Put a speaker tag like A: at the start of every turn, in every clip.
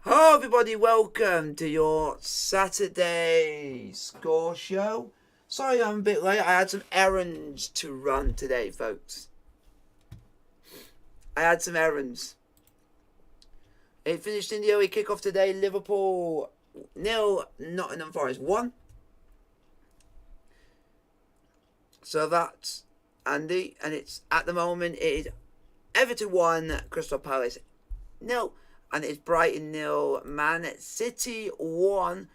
A: Hello everybody, welcome to your Saturday score show. Sorry I'm a bit late, I had some errands to run today, folks. I had some errands. It finished in the early kickoff today. Liverpool 0, Nottingham Forest 1. So that's Andy, and it's at the moment it is Everton 1, Crystal Palace 0. And it's Brighton 0, Man City 1.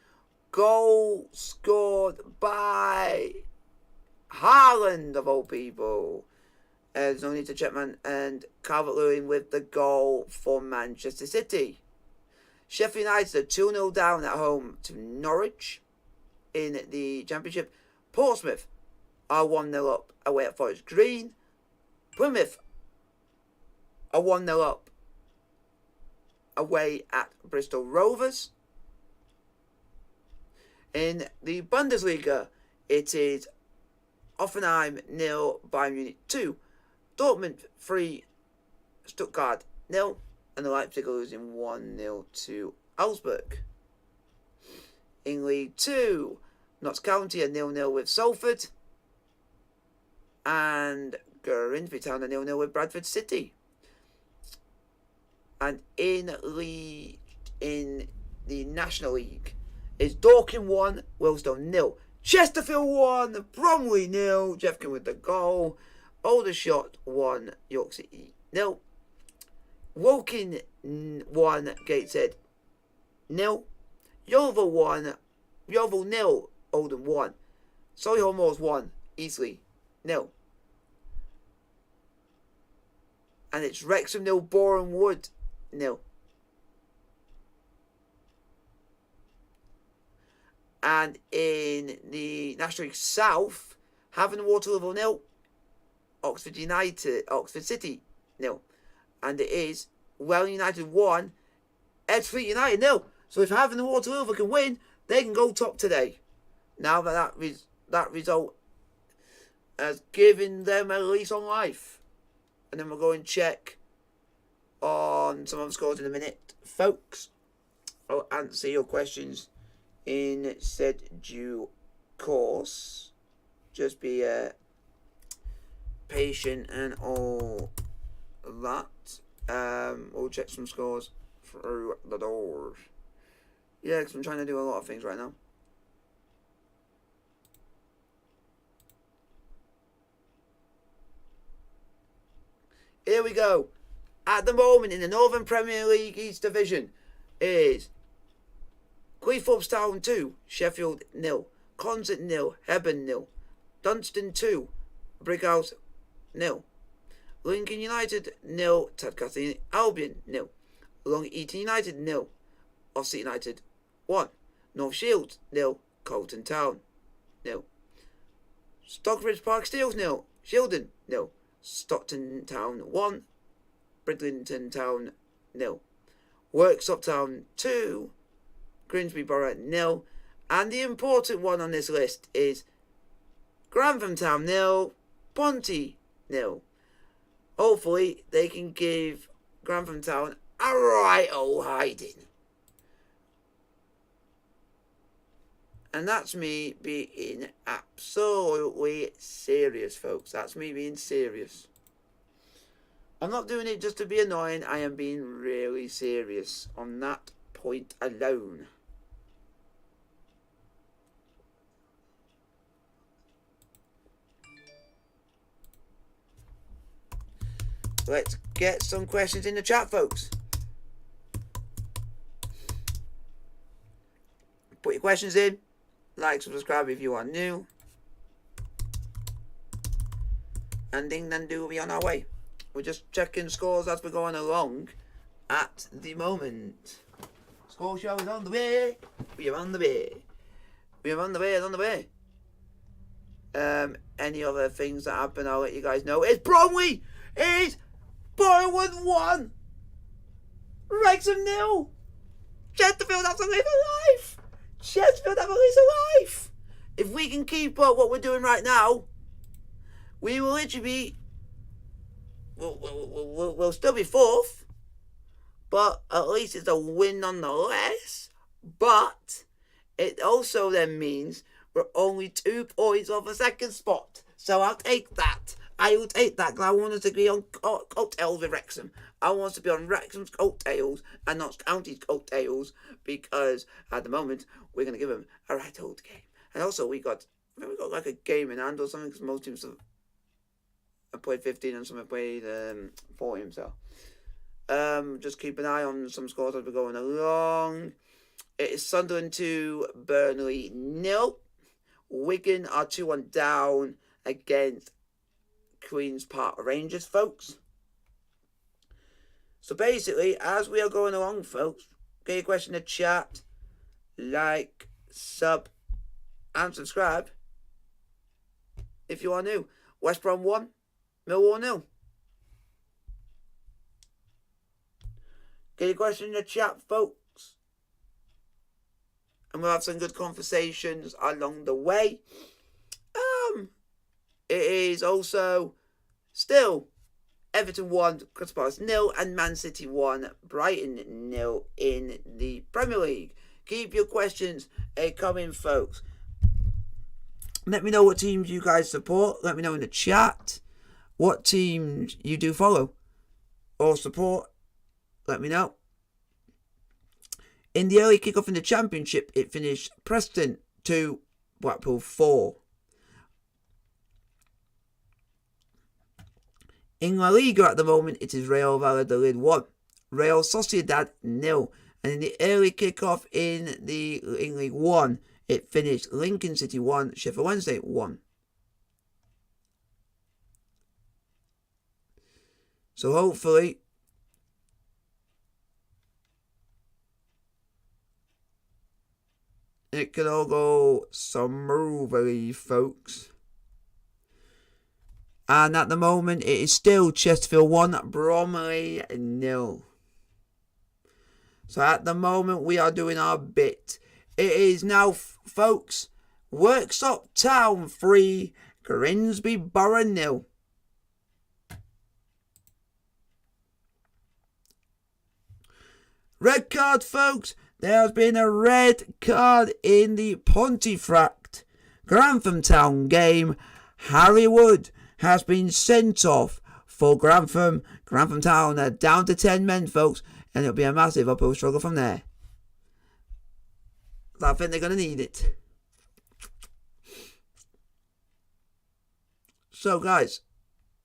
A: Goal scored by Haaland, of all people. There's no need to check, man. And Calvert-Lewin with the goal for Manchester City. Sheffield United are 2-0 down at home to Norwich in the Championship. Portsmouth are 1-0 up away at Forest Green. Plymouth are 1-0 up away at Bristol Rovers. In the Bundesliga, it is Hoffenheim 0, Bayern Munich 2, Dortmund 3, Stuttgart 0, and the Leipzig are losing 1-0 to Augsburg. In League 2, Notts County are 0-0 with Salford, and Grimsby Town are 0-0 with Bradford City. And in the National League is Dorking 1, Willstone 0, Chesterfield 1, Bromley 0, Jeffkin with the goal, Aldershot 1, York City 0, Woking 1, Gateshead 0, Yeovil 0, Oldham 1, Solihull Moors 1, Eastleigh 0. And it's Wrexham 0, Boreham Wood 0. And in the National League South, Havant Waterloo 0, Oxford City 0. And it is Welling United 1, Edsfleet United 0. So if Havant and Waterloo can win, they can go top today. Now that result has given them a lease on life. And then we'll go and check on some of the scores in a minute, folks. I'll answer your questions in said due course. Just be patient and all that. We'll check some scores through the doors. Yeah, because I'm trying to do a lot of things right now. Here we go. At the moment in the Northern Premier League East Division is Cleethorpes Town 2, Sheffield 0, Consett 0, Hebburn 0, Dunstan 2, Brighouse 0, Lincoln United 0, Tadcaster Albion 0, Long Eaton United 0, Offset United 1, North Shields 0, Colton Town 0, Stockbridge Park Steels 0, Shildon 0, Stockton Town 1, Bridlington Town 0, Worksop Town 2, Grimsby Borough 0, and the important one on this list is Grantham Town 0, Ponty 0. Hopefully they can give Grantham Town a right old hiding. And that's me being absolutely serious, folks. That's me being serious. I'm not doing it just to be annoying. I am being really serious on that point alone. Let's get some questions in the chat, folks. Put your questions in. Like, subscribe if you are new. And ding dang do, we'll be on our way. We're just checking scores as we're going along at the moment. Score show is on the way. We are on the way. We are on the way, it's on the way. Any other things that happen, I'll let you guys know. It's Bromley! It's Boreham 1! Wrexham 0! Chesterfield have a lease of life! Chesterfield have a lease of life! If we can keep up what we're doing right now, we will literally be... We'll still be fourth, but at least it's a win nonetheless. But it also then means we're only 2 points off a second spot. So I'll take that. I will take that because I want us to be on coattails with Wrexham. I want us to be on Wrexham's coattails and not County's coattails, because at the moment we're going to give them a right old game. And also we got like a game in hand or something, because most teams have played 15 and some have played 14. So just keep an eye on some scores as we're going along. It is Sunderland 2, Burnley 0. Wigan are 2-1 down against Queen's Park Rangers, folks. So basically, as we are going along, folks, get your question in the chat, like, sub, and subscribe if you are new. West Brom 1, Millwall 0. Get your question in the chat, folks. And we'll have some good conversations along the way. It is also still Everton 1, Crystal Palace 0, and Man City 1, Brighton 0 in the Premier League. Keep your questions coming, folks. Let me know what teams you guys support. Let me know in the chat what teams you do follow or support. Let me know. In the early kickoff in the Championship, it finished Preston 2, Blackpool 4. In La Liga at the moment, it is Real Valladolid 1, Real Sociedad 0. And in the early kickoff in League 1, it finished Lincoln City 1, Sheffield Wednesday 1. So hopefully it can all go smoothly, folks. And at the moment, it is still Chesterfield 1, Bromley 0. So at the moment, we are doing our bit. It is now, folks, Worksop Town 3, Grimsby Borough 0. Red card, folks. There has been a red card in the Pontefract Grantham Town game. Harry Wood has been sent off for Grantham. Grantham Town are down to 10 men, folks, and it'll be a massive uphill struggle from there. I think they're going to need it. So, guys,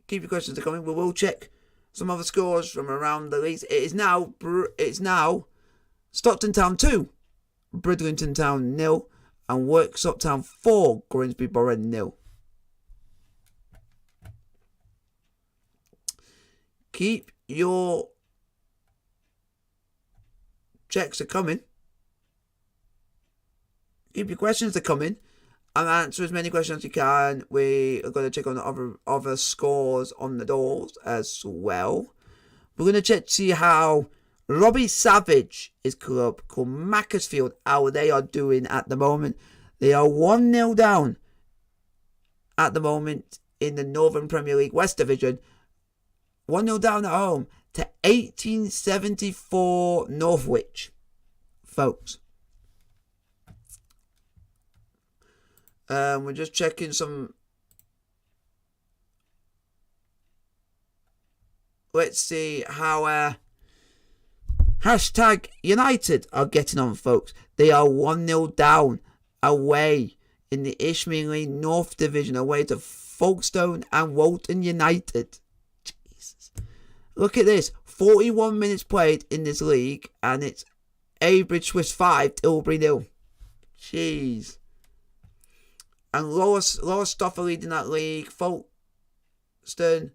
A: keep your questions coming. We will check some other scores from around the leagues. It's now Stockton Town 2, Bridlington Town 0, and Worksop Town 4, Grimsby Borough 0. Keep your checks coming. Keep your questions coming. And answer as many questions as you can. We are going to check on the other scores on the doors as well. We're going to check to see how Robbie Savage's club called Macclesfield, how they are doing at the moment. They are 1-0 down at the moment in the Northern Premier League West Division. 1-0 down at home to 1874 Northwich, folks. We're just checking some. Let's see how Hashtag United are getting on, folks. They are 1-0 down away in the Isthmian North Division, away to Folkestone and Walton United. Jesus. Look at this. 41 minutes played in this league, and it's Abridge Swiss 5, Tilbury 0. Jeez. And Lowestoft are leading that league. Folkestone,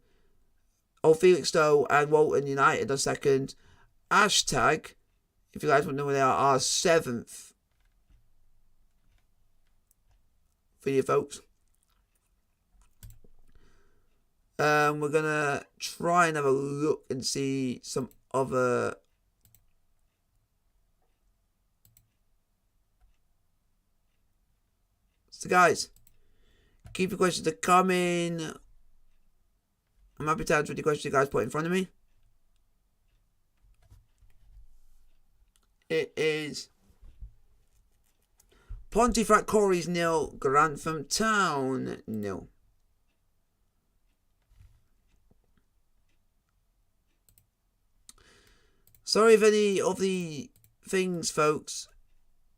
A: Felixstowe and Walton United are second. Hashtag, if you guys want to know where they are 7th for you folks. We're going to try and have a look and see some other. So guys, keep your questions coming. I'm happy to answer any questions you guys put in front of me. it is Pontefract Quarries 0, Grantham Town 0. Sorry if any of the things, folks,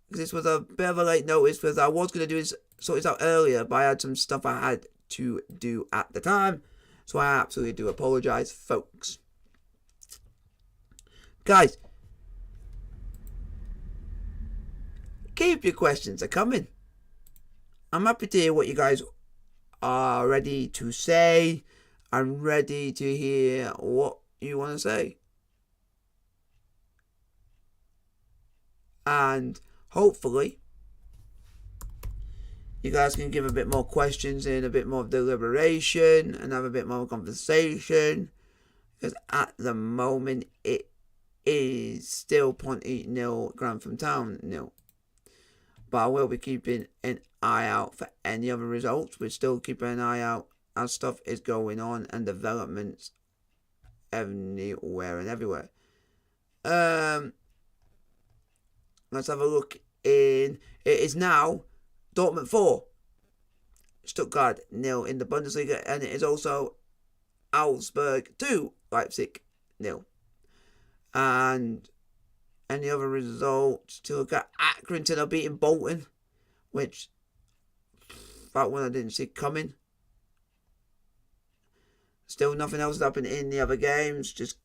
A: because this was a bit of a late notice, because I was going to do this, sort this out earlier, but I had some stuff I had to do at the time, so I absolutely do apologise, folks. Guys, keep your questions coming. I'm happy to hear what you guys are ready to say. I'm ready to hear what you want to say. And hopefully you guys can give a bit more questions and a bit more deliberation and have a bit more conversation, because at the moment it is still Ponty 0, Grantham Town 0. But I will be keeping an eye out for any other results. We're still keeping an eye out as stuff is going on and developments anywhere and everywhere. Let's have a look in. It is now Dortmund 4, Stuttgart 0 in the Bundesliga, and it is also Augsburg 2, Leipzig 0. And any other results to look at? Accrington are beating Bolton, which that one I didn't see coming. Still nothing else happening in the other games. Just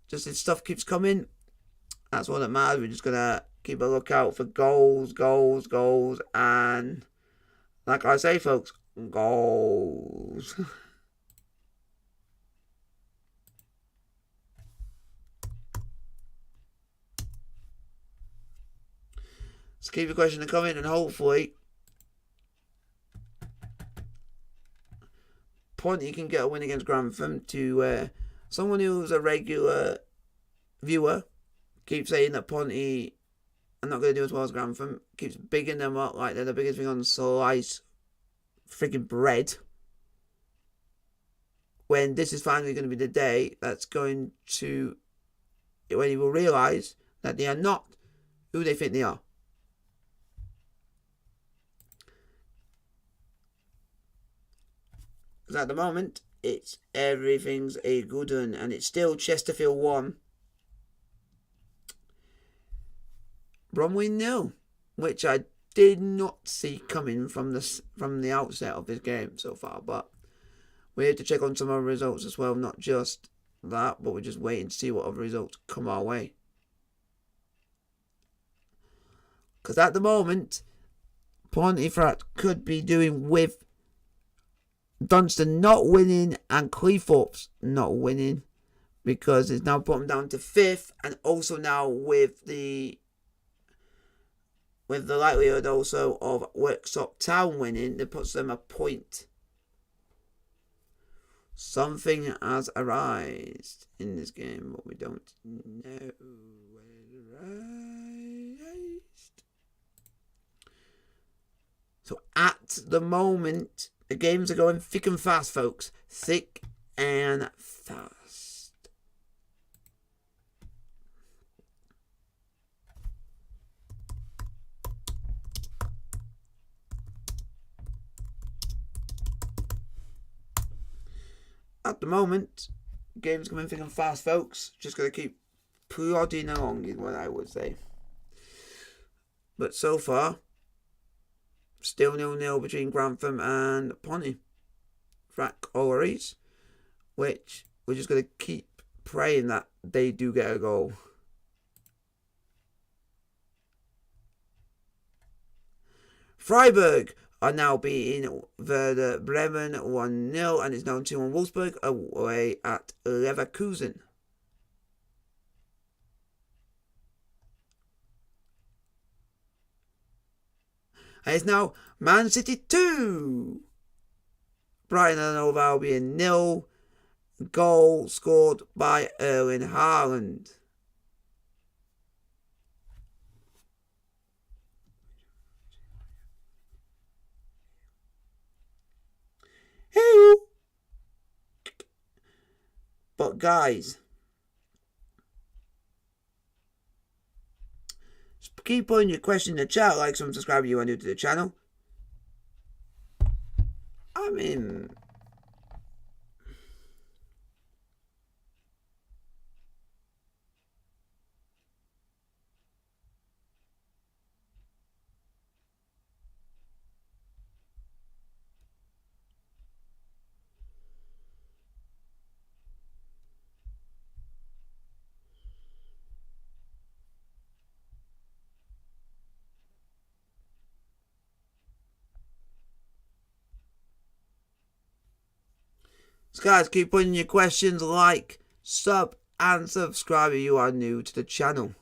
A: if stuff keeps coming, that's all that matters. We're just gonna keep a lookout for goals, and like I say, folks, goals. So keep your question coming, and hopefully Ponty can get a win against Grantham. To someone who's a regular viewer keeps saying that Ponty are not going to do as well as Grantham, keeps bigging them up like they're the biggest thing on slice freaking bread, when this is finally going to be the day that's going to, when you will realise that they are not who they think they are. Because at the moment, it's everything's a good one, and it's still Chesterfield 1, Bromley 0, which I did not see coming from the outset of this game so far. But we have to check on some other results as well, not just that, but we're just waiting to see what other results come our way. Because at the moment, Pontefract could be doing with Dunstan not winning and Cleethorpes not winning, because it's now brought them down to 5th, and also now with the likelihood also of Worksop Town winning, that puts them a point. Something has arisen in this game, but we don't know what arisen. So at the moment, the games are going thick and fast, folks. Thick and fast. At the moment, games coming thick and fast, folks. Just going to keep plodding along is what I would say. But so far, still 0-0 between Grantham and Pontefract Quarries, which we're just going to keep praying that they do get a goal. Freiburg are now beating Werder Bremen 1-0, and it's now 2-1 Wolfsburg away at Leverkusen. And it's now Man City 2, Brighton and Hove Albion 0. Goal scored by Erling Haaland. Hey. But guys, keep putting your question in the chat, like, subscribe if you are new to the channel. I mean... So guys, keep putting your questions, like, sub, and subscribe if you are new to the channel.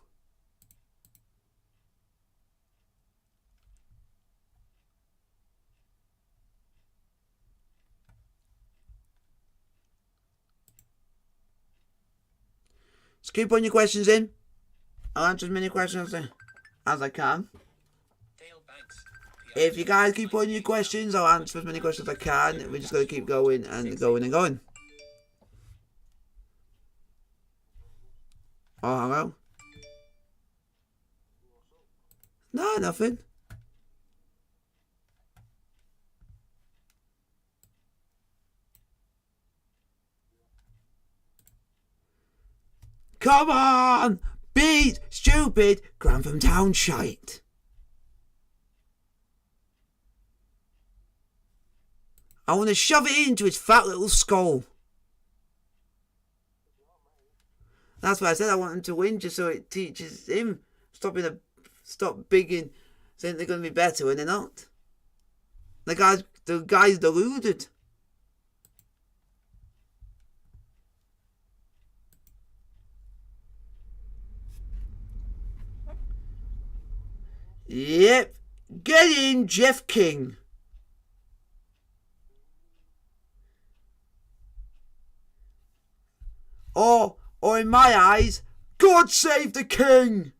A: So keep putting your questions in. I'll answer as many questions as I can. If you guys keep putting your questions, I'll answer as many questions as I can. We're just going to keep going and going and going. Oh, hello? No, nothing. Come on! Beat stupid Grantham Town shite. I want to shove it into his fat little skull. That's why I said I want him to win, just so it teaches him stop bigging, saying they're going to be better when they're not. The guy's deluded. Yep. Get in, Jeff King. Or in my eyes, God save the king!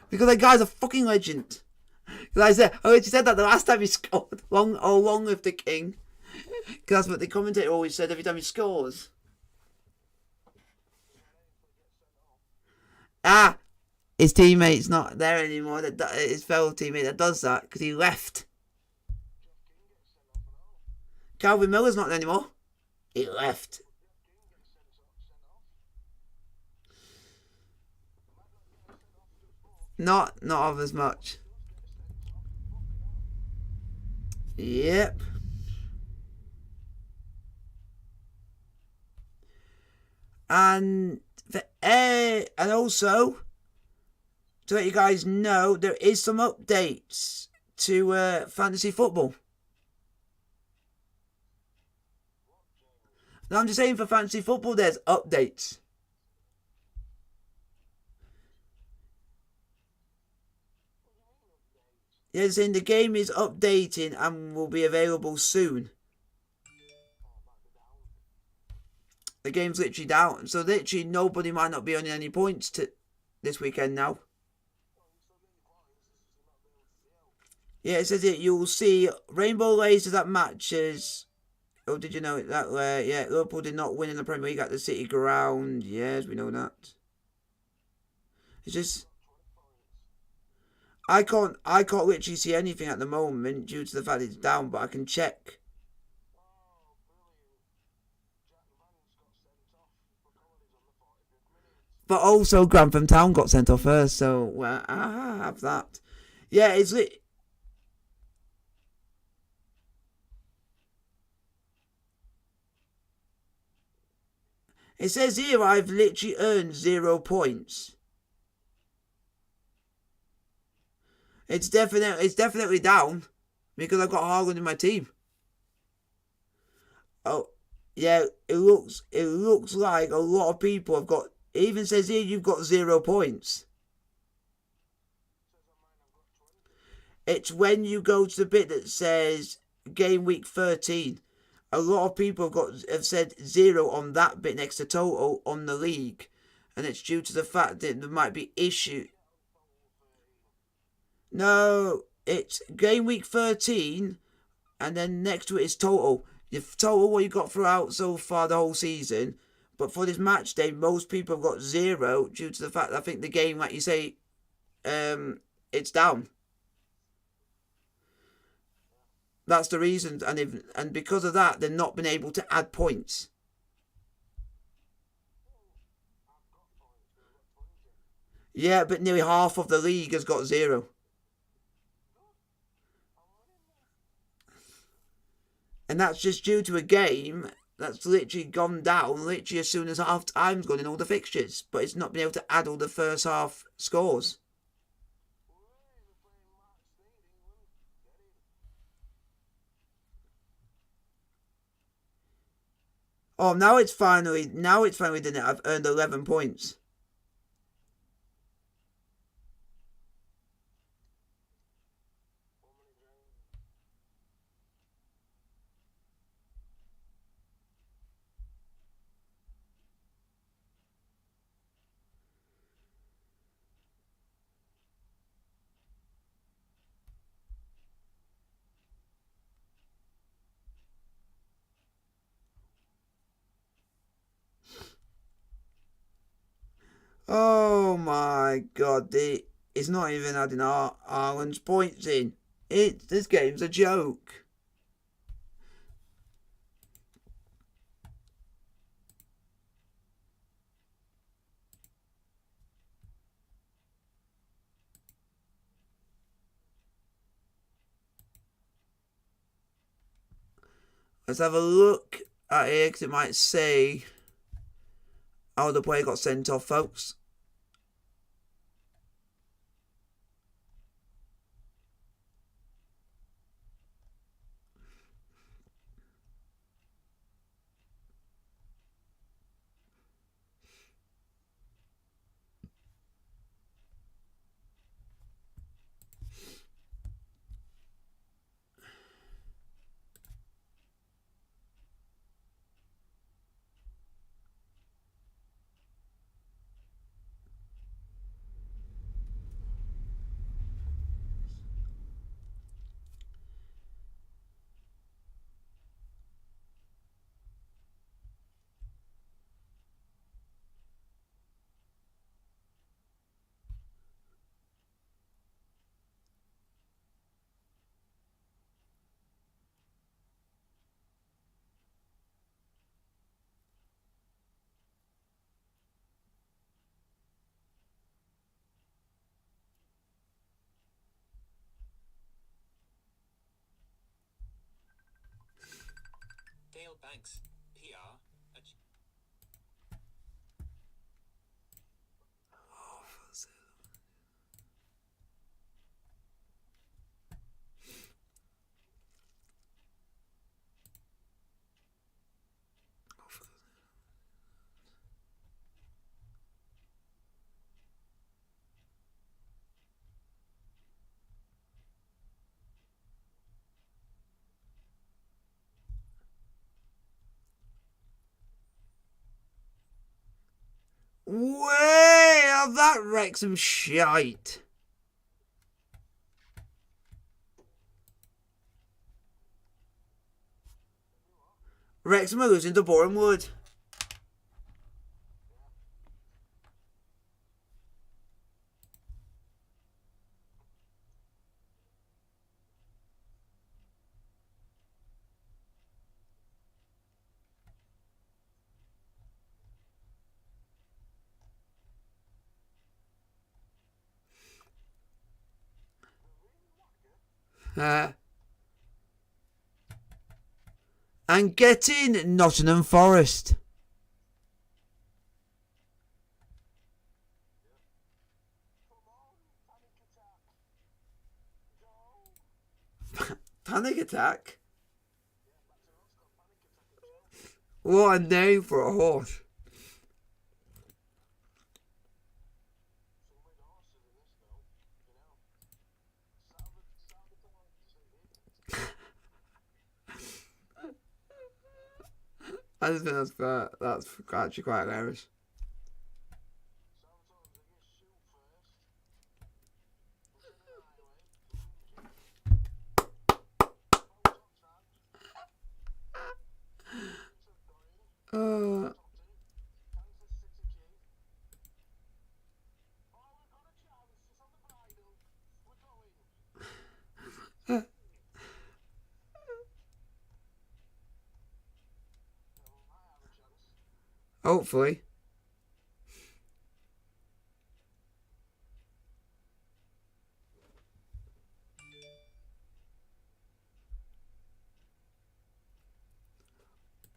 A: Because that guy's a fucking legend. Because I already said that the last time he scored. Long live the king. Because that's what the commentator always said every time he scores. His teammate's not there anymore. His fellow teammate that does that because he left. Calvin Miller's not there anymore. He left. Not of as much. Yep. And also to let you guys know, there is some updates to fantasy football. No, I'm just saying for fantasy football, there's updates. Yeah, saying the game is updating and will be available soon. The game's literally down, so literally nobody might not be on any points this weekend now. Yeah, it says it. You'll see rainbow lasers at matches. Oh, did you know that? Yeah, Liverpool did not win in the Premier League at the City Ground. Yes, we know that. It's just I can't literally see anything at the moment due to the fact it's down, but I can check. But also Grantham Town got sent off first, so I have that. Yeah, it's lit. It says here I've literally earned 0 points. It's definitely down because I've got Haaland in my team. Oh, yeah, it looks like a lot of people have got. It even says here you've got 0 points. It's when you go to the bit that says game week 13. A lot of people have said 0 on that bit next to total on the league, and it's due to the fact that there might be issue. No, it's game week 13, and then next to it is total. You've total what you got throughout so far the whole season, but for this match day, most people have got 0 due to the fact that I think the game, like you say, it's down. That's the reason, and because of that, they've not been able to add points. Yeah, but nearly half of the league has got 0. And that's just due to a game that's literally gone down literally as soon as half time's gone in all the fixtures. But it's not been able to add all the first half scores. Oh, now it's finally done it. I've earned 11 points. Oh my god, it's not even adding Ireland's points in. This game's a joke. Let's have a look at here because it might say how the player got sent off, folks.
B: Dale Banks, PR.
A: Way have that Wrexham shite. Wrexham are losing to Bournemouth. And getting Nottingham Forest. Panic attack? What a name for a horse. I just think that's actually quite hilarious. Hopefully.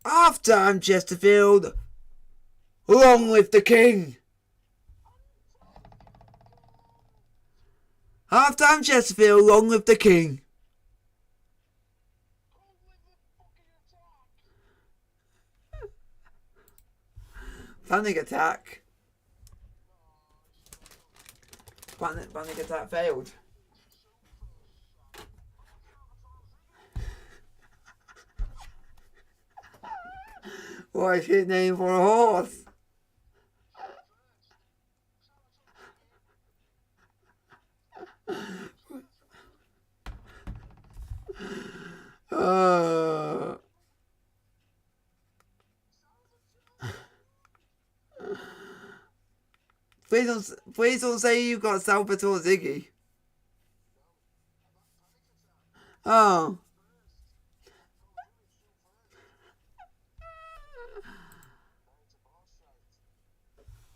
A: Half time, Chesterfield. Long live the king. Half time, Chesterfield. Long live the king. Panic attack. Panic attack failed. What is his name for a horse? Please don't say you got Salvatore Ziggy. Oh.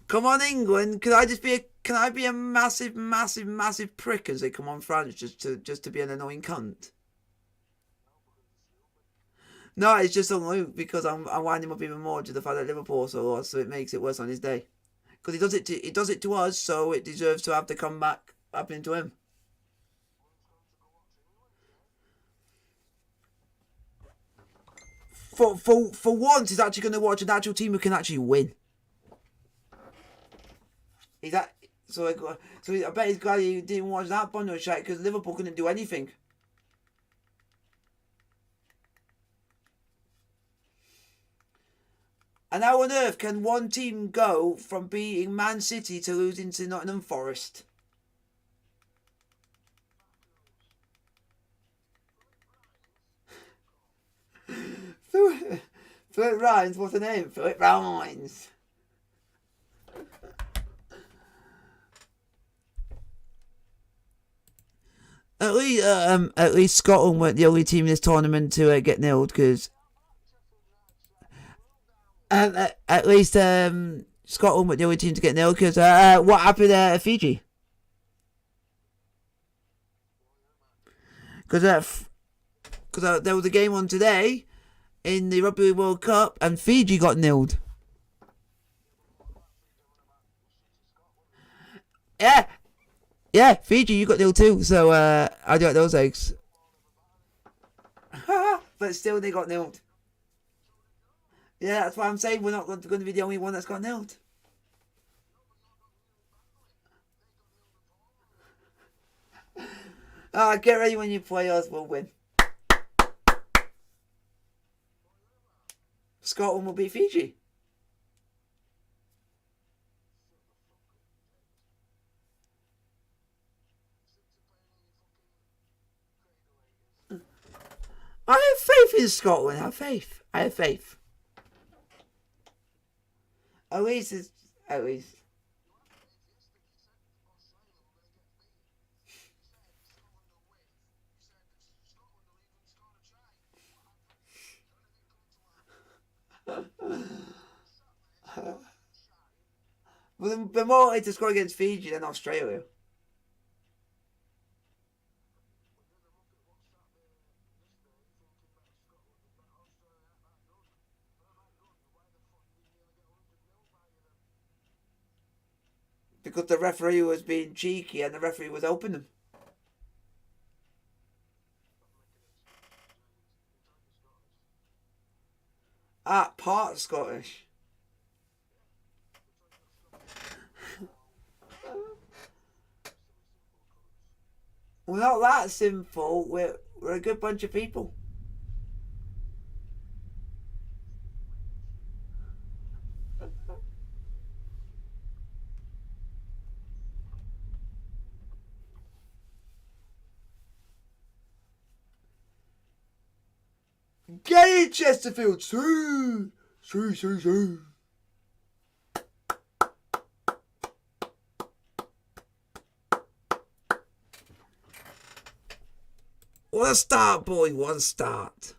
A: Come on, England. Can I be a massive prick and say, come on, France, just to be an annoying cunt? No, it's just on Luke because I'm winding him up even more to the fact that Liverpool so lost, so it makes it worse on his day. Because he does it to us, so it deserves to have the comeback happening to him. For once, he's actually going to watch an actual team who can actually win. So I bet he's glad he didn't watch that bundle shot because Liverpool couldn't do anything. And how on earth can one team go from beating Man City to losing to Nottingham Forest? Philip Rhines, what's the name? Philip Rhines. At least Scotland weren't the only team in this tournament to get nilled, because at least Scotland weren't the only team to get nilled, because what happened at Fiji? Because there was a game on today in the Rugby World Cup, and Fiji got nilled. Yeah, Fiji, you got nil too. So I do like those eggs. But still, they got nilled. Yeah, that's why I'm saying we're not going to be the only one that's got nilled. Get ready when you play us, we'll win. Scotland will beat Fiji. I have faith in Scotland. I have faith. At least. But they're more likely to score against Fiji than Australia. Because the referee was being cheeky and the referee was helping them. Part Scottish. We're not that simple. We're a good bunch of people. Get it, Chesterfield! See! What a start, boy! What a start!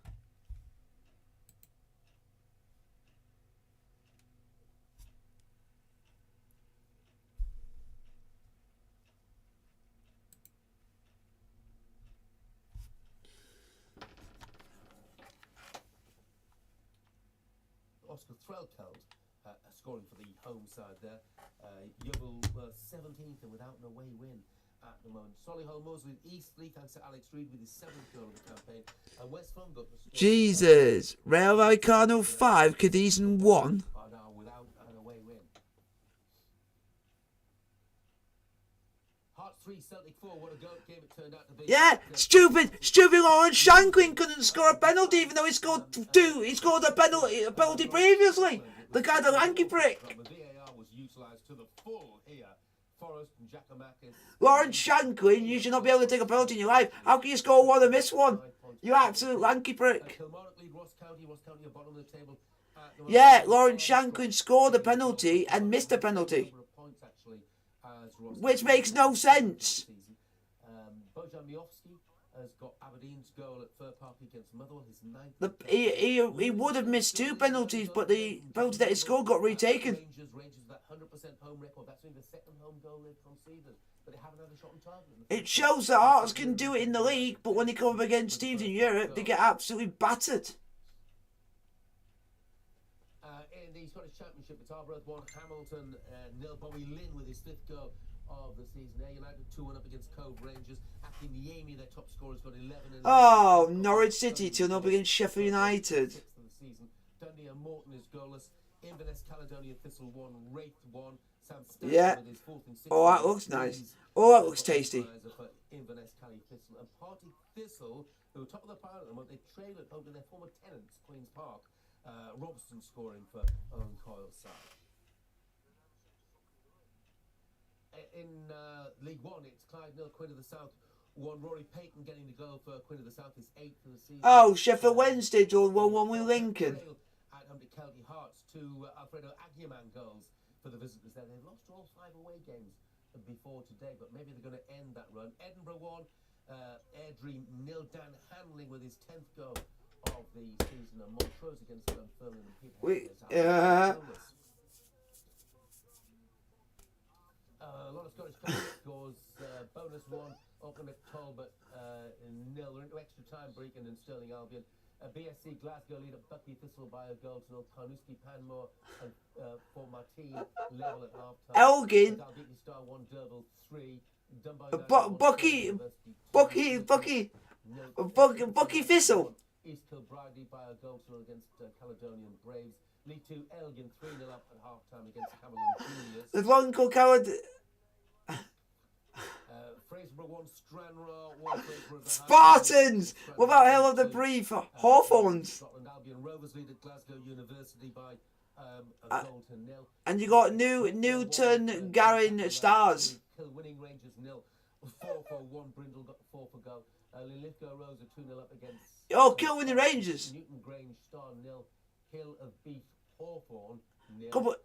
C: Oscar Threlkeld scoring for the home side there. Yeovil were 17th and without an away win at the moment. Solihull Moseley Eastleigh, thanks to Alex Reid with his 7th goal of the campaign. And West Brom got the score.
A: Jesus. Real Vallecano 5, Cadiz 1.
C: Are now without an away win. Hearts 3, Celtic 4. What a goat game it turned out to be.
A: Yeah, stupid Lawrence Shanklin couldn't score a penalty even though he scored two. He scored a penalty previously. The guy, the lanky prick.
C: The VAR was utilised to the full here. Forrest and Giacomakis.
A: Lawrence Shanklin, you should not be able to take a penalty in your life. How can you score one and miss one? You absolute lanky prick.
C: Kilmarnock lead Ross County are bottom of the table.
A: Yeah, Lawrence Shanklin scored a penalty and missed a penalty, which makes no sense.
C: Bojan Miofsky has got Aberdeen's goal at Fir Park against Motherwell, his 9th.
A: He would have missed 2 penalties, but the penalty that he scored got retaken.
C: Rangers that 100% home record. That's only the 2nd home goal they've conceded, but they haven't had a shot on target.
A: It shows that Hearts can do it in the league, but when they come up against teams in Europe, they get absolutely battered.
C: In the Scottish Championship, it's Arbroath 1, Hamilton 0. Bobby Lynn with his 5th goal of the season. There, United 2-1 up against Cove Rangers. Akim Yemi, their top scorer, has got 11.
A: Oh, Norwich City 2-0 against Sheffield United.
C: Dundee and Morton is goalless. Inverness, Caledonia, Thistle 1, Wraith 1. Sam Stanley
A: Yeah.
C: with his 4th and 6th.
A: Oh, that looks nice. Oh, that looks tasty.
C: Inverness, Cali, Thistle, and Party Thistle, who are top of the pile at the moment. They trail it over their former tenants, Queen's Park. Robson scoring for Owen Coyle's side. In League One, it's Clyde 0, Queen of the South 1. Rory Payton getting the goal for Queen of the South, his 8th for the season.
A: Oh, Sheffield Wednesday drawn 1-1 with Lincoln.
C: At home to Kelty Hearts, 2 Alfredo Aguiman goals for the visitors there. They've lost all 5 away games before today, but maybe they're going to end that run. Edinburgh 1, Airdrie 0. Dan Hanley with his 10th goal of the season, and Montrose against Dunfermline and people. A lot of Scottish scores. Bonus 1, Auckland at Talbot 0. We're into extra time, Brecon and Stirling Albion. BSC Glasgow lead at Buckley Thistle by a goal to 0. Carnoustie Panmure and for Martine level at half time.
A: Elgin.
C: Dalbeaton Star 1, Derby 3.
A: Bucky Thistle.
C: East Kilbride by a goal to 0 against Caledonian Braves. League 2 Elgin 3-0 up at half time against Hamilton Juniors.
A: There's one called Coward.
C: Fraserburgh 1, Stranraer 1.
A: Spartans! What about Hell of the Brief? Hawthorns.
C: Scotland Albion Rovers lead at Glasgow University by a goal to 0.
A: And you got Newton Garin Stars.
C: Kilwinning Rangers 0. 4-1. Brindle got 4 for goal. Linlithgow Rose are 2-0 up against.
A: Oh, Kilwinning Rangers.
C: Newton Grange Star 0. Hill of Beef Hawthorn 0.
A: Couple.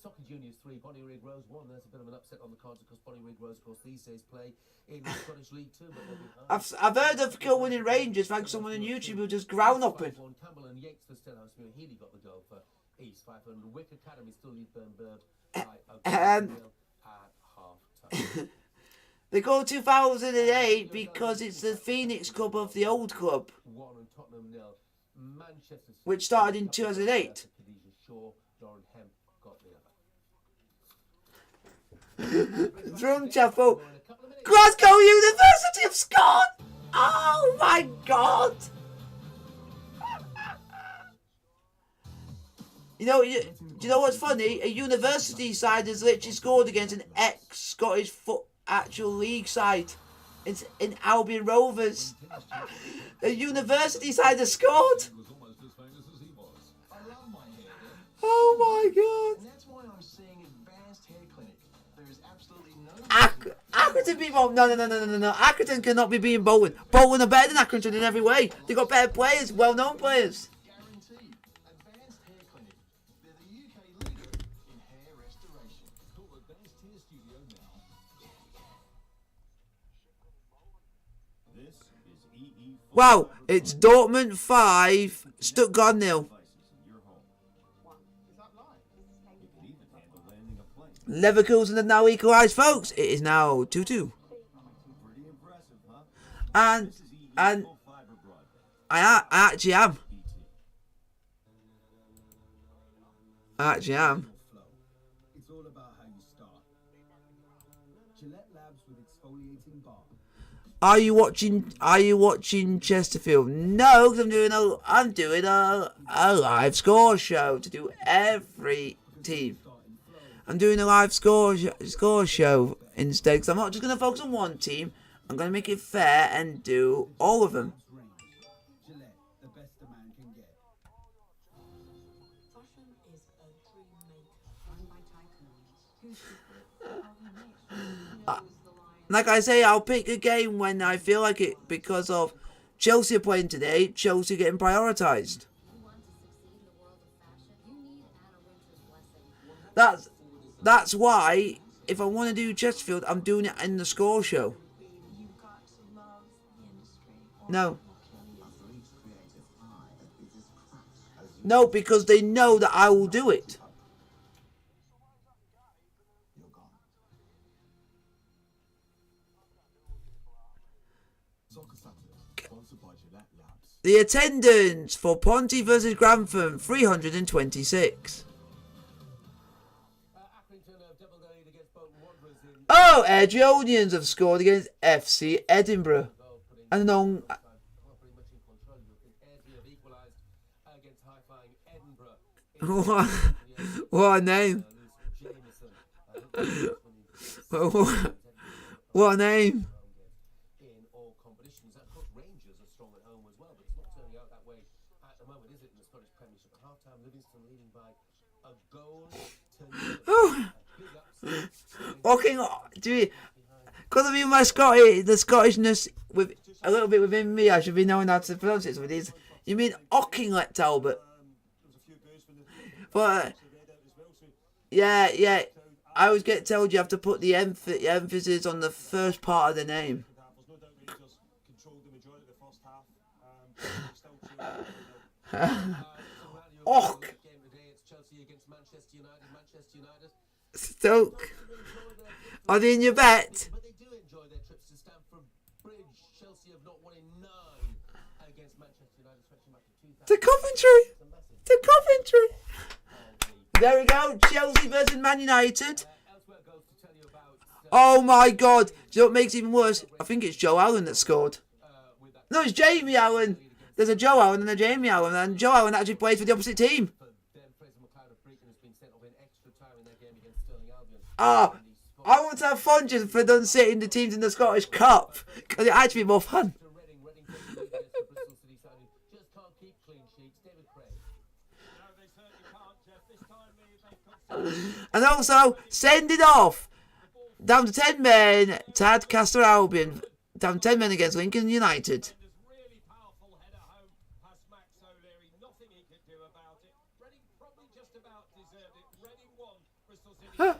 C: Soccer Juniors 3, Bonnyrigg Rose 1. There's a bit of an upset on the cards because Bonnyrigg Rose, of course, these days play in the Scottish League 2. But
A: I've heard of Kilwinning Rangers, thanks to someone on YouTube who just ground up it.
C: Campbell and Yates for Stenhouse. Healy got the goal for East 500. Wick Academy still lead Burnberg by a goal at half time.
A: They go 2008 because it's the Phoenix Club of the old club,
C: 1 and Tottenham 0. Manchester City,
A: which started in 2008.
C: Shaw, Lauren Hemp got the other.
A: Drumchapel. Glasgow University of Scotland! Oh my god! Do you know what's funny? A university side has literally scored against an ex-Scottish actual league side. It's in Albion Rovers. A university side has scored. Oh my god!
D: And that's why I'm seeing advanced hair clinic. There is absolutely no.
A: Accrington beat Bolton. No. Accrington cannot be beating Bolton. Bolton are better than Accrington in every way. They've got better players, well-known players.
D: Guaranteed. Advanced hair clinic. They're the UK leader in hair restoration.
E: Call Advanced Hair Studio now. This is EE.
A: Wow, it's Dortmund 5, Stuttgart 0. Leverkusen have now equalised, folks. It is now 2-2. And I actually am. I actually am.
F: Flow. It's all about how you start. Gillette Labs with exfoliating balm.
A: Are you watching Chesterfield? No, because I'm doing a live score show to do every team. I'm doing a live score show instead, because I'm not just going to focus on one team. I'm going to make it fair and do all of them.
F: Gillette, the best a man can get.
G: Fashion is a dream maker run by tycoons whose secret are unique. Knows the line.
A: Like I say, I'll pick a game when I feel like it, because of Chelsea are playing today. Chelsea getting prioritised.
G: You want to succeed in the world of fashion, you need Anna Wintour's blessing.
A: That's why, if I want to do Chesterfield, I'm doing it in the score show.
G: You've got to love the industry.
A: No.
H: Athlete's creative eye is as cracked as
A: No, because they know that I will do it.
H: you're gone.
E: Soccer Saturday, sponsored by Gillette Labs.
A: The attendance for Ponty versus Grantham, 326.
C: Accrington have doubled their lead against Bolton Wanderers in
A: Oh, Edgeonians have scored against FC Edinburgh.
C: goal, putting
A: And then
C: well, pretty much in control. You think Airdrie have equalised against high-flying Edinburgh.
A: what a name. What a name.
C: In all competitions. Of course, Rangers are strong at home as well, but it's not turning out that way at the moment, is it, in the Scottish Premiership? At half-time, Livingston leading by a goal to nil. Big upset.
A: Walking, because of my the Scottishness with a little bit within me, I should be knowing how to pronounce it. So it is. You mean Ockinglet, Talbot? But yeah. I always get told you have to put the emphasis on the first part of the name. Och.
C: Game today, it's Chelsea against Manchester United. Manchester United.
A: Stoke. Are they in your bet?
C: But they do enjoy their trips to Stamford Bridge. Chelsea have not won in 9 against Manchester United, stretching back to 2000.
A: To Coventry. To Coventry. There we go. Chelsea versus Man United.
C: Elsewhere goes to tell you about
A: Oh my God. Do you know what makes it even worse? I think it's Joe Allen that scored.
C: with that
A: No, it's Jamie Allen. There's a Joe Allen and a Jamie Allen, and Joe Allen actually plays for the opposite team.
C: for them. Fraser McLeod of Brecon has been sent off in extra time in their game against Stirling Albion.
A: Ah, I want to have fun just for them sitting the teams in the Scottish Cup, because it actually be more fun.
C: To Reading, Reading taking the lead against the Bristol City side who just can't keep clean sheets. David Craig.
E: No, they certainly can't, Jeff. This time they've
A: And also, send it off. Down to 10 men, Tadcaster Albion. Down 10 men against Lincoln United.
E: really powerful header home past Max O'Leary. Nothing he could do about it. Reading probably just about deserved it. Reading won. Bristol City.
C: And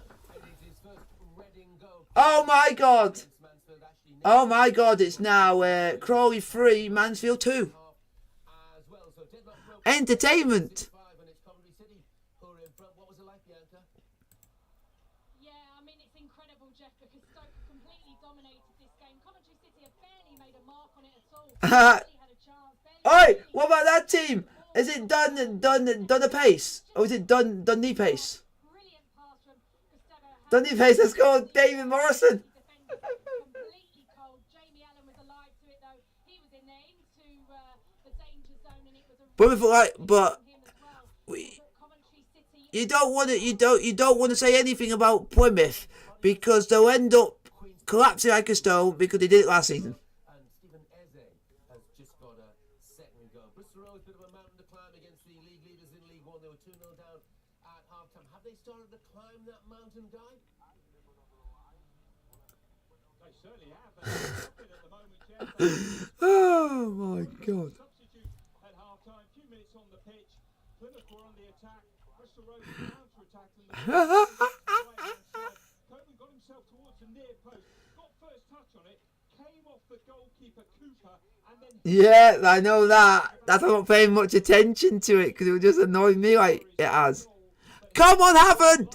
C: it's his first Reading goal.
A: Oh my God.
C: Against Mansfield, Ashley
A: Oh my God, it's now Crawley 3, Mansfield 2.
C: as well. So deadlock broke.
A: Entertainment.
C: 5 and it's Coventry City who are in front. What was it like, Bianca?
I: Yeah, I mean, it's incredible, Jeff, because Stoke completely dominated this game. Coventry City have barely made a mark on it at all. Barely had a chance.
A: Oi, what about that team? Is it Dun Pace? Or is it Dundee Pace?
I: Brilliant pass from Gustavo.
A: Dundee Pace has scored David Morrison.
I: Completely cold. Jamie Allen was alive to it, though. He was in there into the danger zone, and it was a
A: But if like, but
I: him as well.
A: we,
I: But Coventry City.
A: you don't want to say anything about Plymouth, because they'll end up collapsing like a stone because they did it last season.
C: And Stephen Eze has just got a second goal. Bristol Rovers, bit of a mountain to climb against the league leaders in League One. They were 2-0 down at half-time. Have they started to climb that mountain, Guy?
E: They certainly have. They're at the moment, Jeff.
A: Oh my God.
E: Substitute at half-time. Few minutes on the pitch. Plymouth were on the attack. Bristol Rovers counter-attacked. And Coleman got himself towards the near post. Got first touch on it. Came off the goalkeeper Cooper. And then
A: Yeah, I know that. That's why I'm not paying much attention to it, because it would just annoy me like it has. Come on, Haven!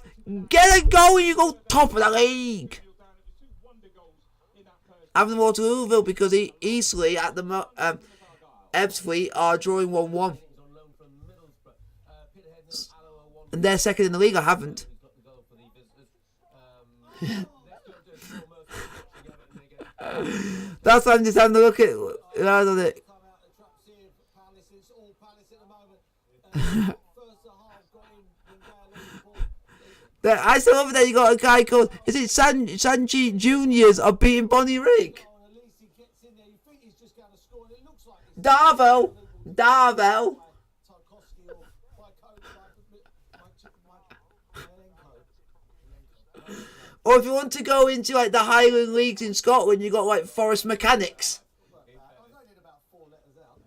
A: Get a goal and you go top of the league! Having Waterlooville, because Eastleigh at the Ebbsfleet are drawing 1-1.
C: On loan from Middlesbrough. Peterhead and Alloa 1-1.
A: And they're second in the league. I haven't.
C: He's got the goal for the visitors. Let's go to slow motion watching Everton again.
A: That's why I'm just having a look at it.
E: Come out the traps here for Palace. It's all Palace at the moment. First half got in when Liverpool.
A: I still over there. You got a guy called. Is it Sanji Juniors are beating Bonnie Rick?
E: At least he gets in there. You think he's just going to score, and it looks like it's
A: Darvel.
E: Tarkovsky or by coach Milenko.
A: Or if you want to go into like the Highland leagues in Scotland, you got like Forest Mechanics.
E: I did about 4 letters out.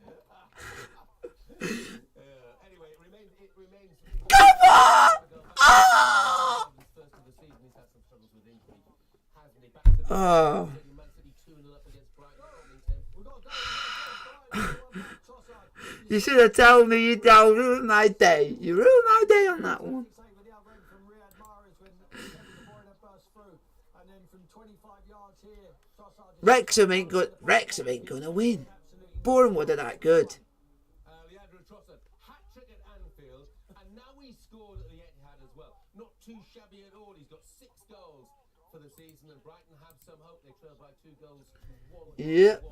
C: Anyway, it remains.
A: Come on! Ah!
C: First of the season, he's had some struggles with injury. Hasn't he? Back to the
A: Oh.
C: Man City 2-0 up against Brighton.
E: We've got to go. Trossard.
A: You should have told me you ruined my day. You ruined my day on that one.
E: Save with the other end from Riyad Mahrez when Kevin De Bruyne burst through, and then from 25 yards here, Trossard just
A: Wrexham ain't good. Wrexham ain't gonna win. Bournemouth are that good.
C: Leandro Trossard, hat-trick at Anfield, and now he's scored at the Etihad as well. Not too shabby at all. He's got 6 goals for the season, and Brighton have some hope. They trail by 2 goals to 1.
A: Yeah.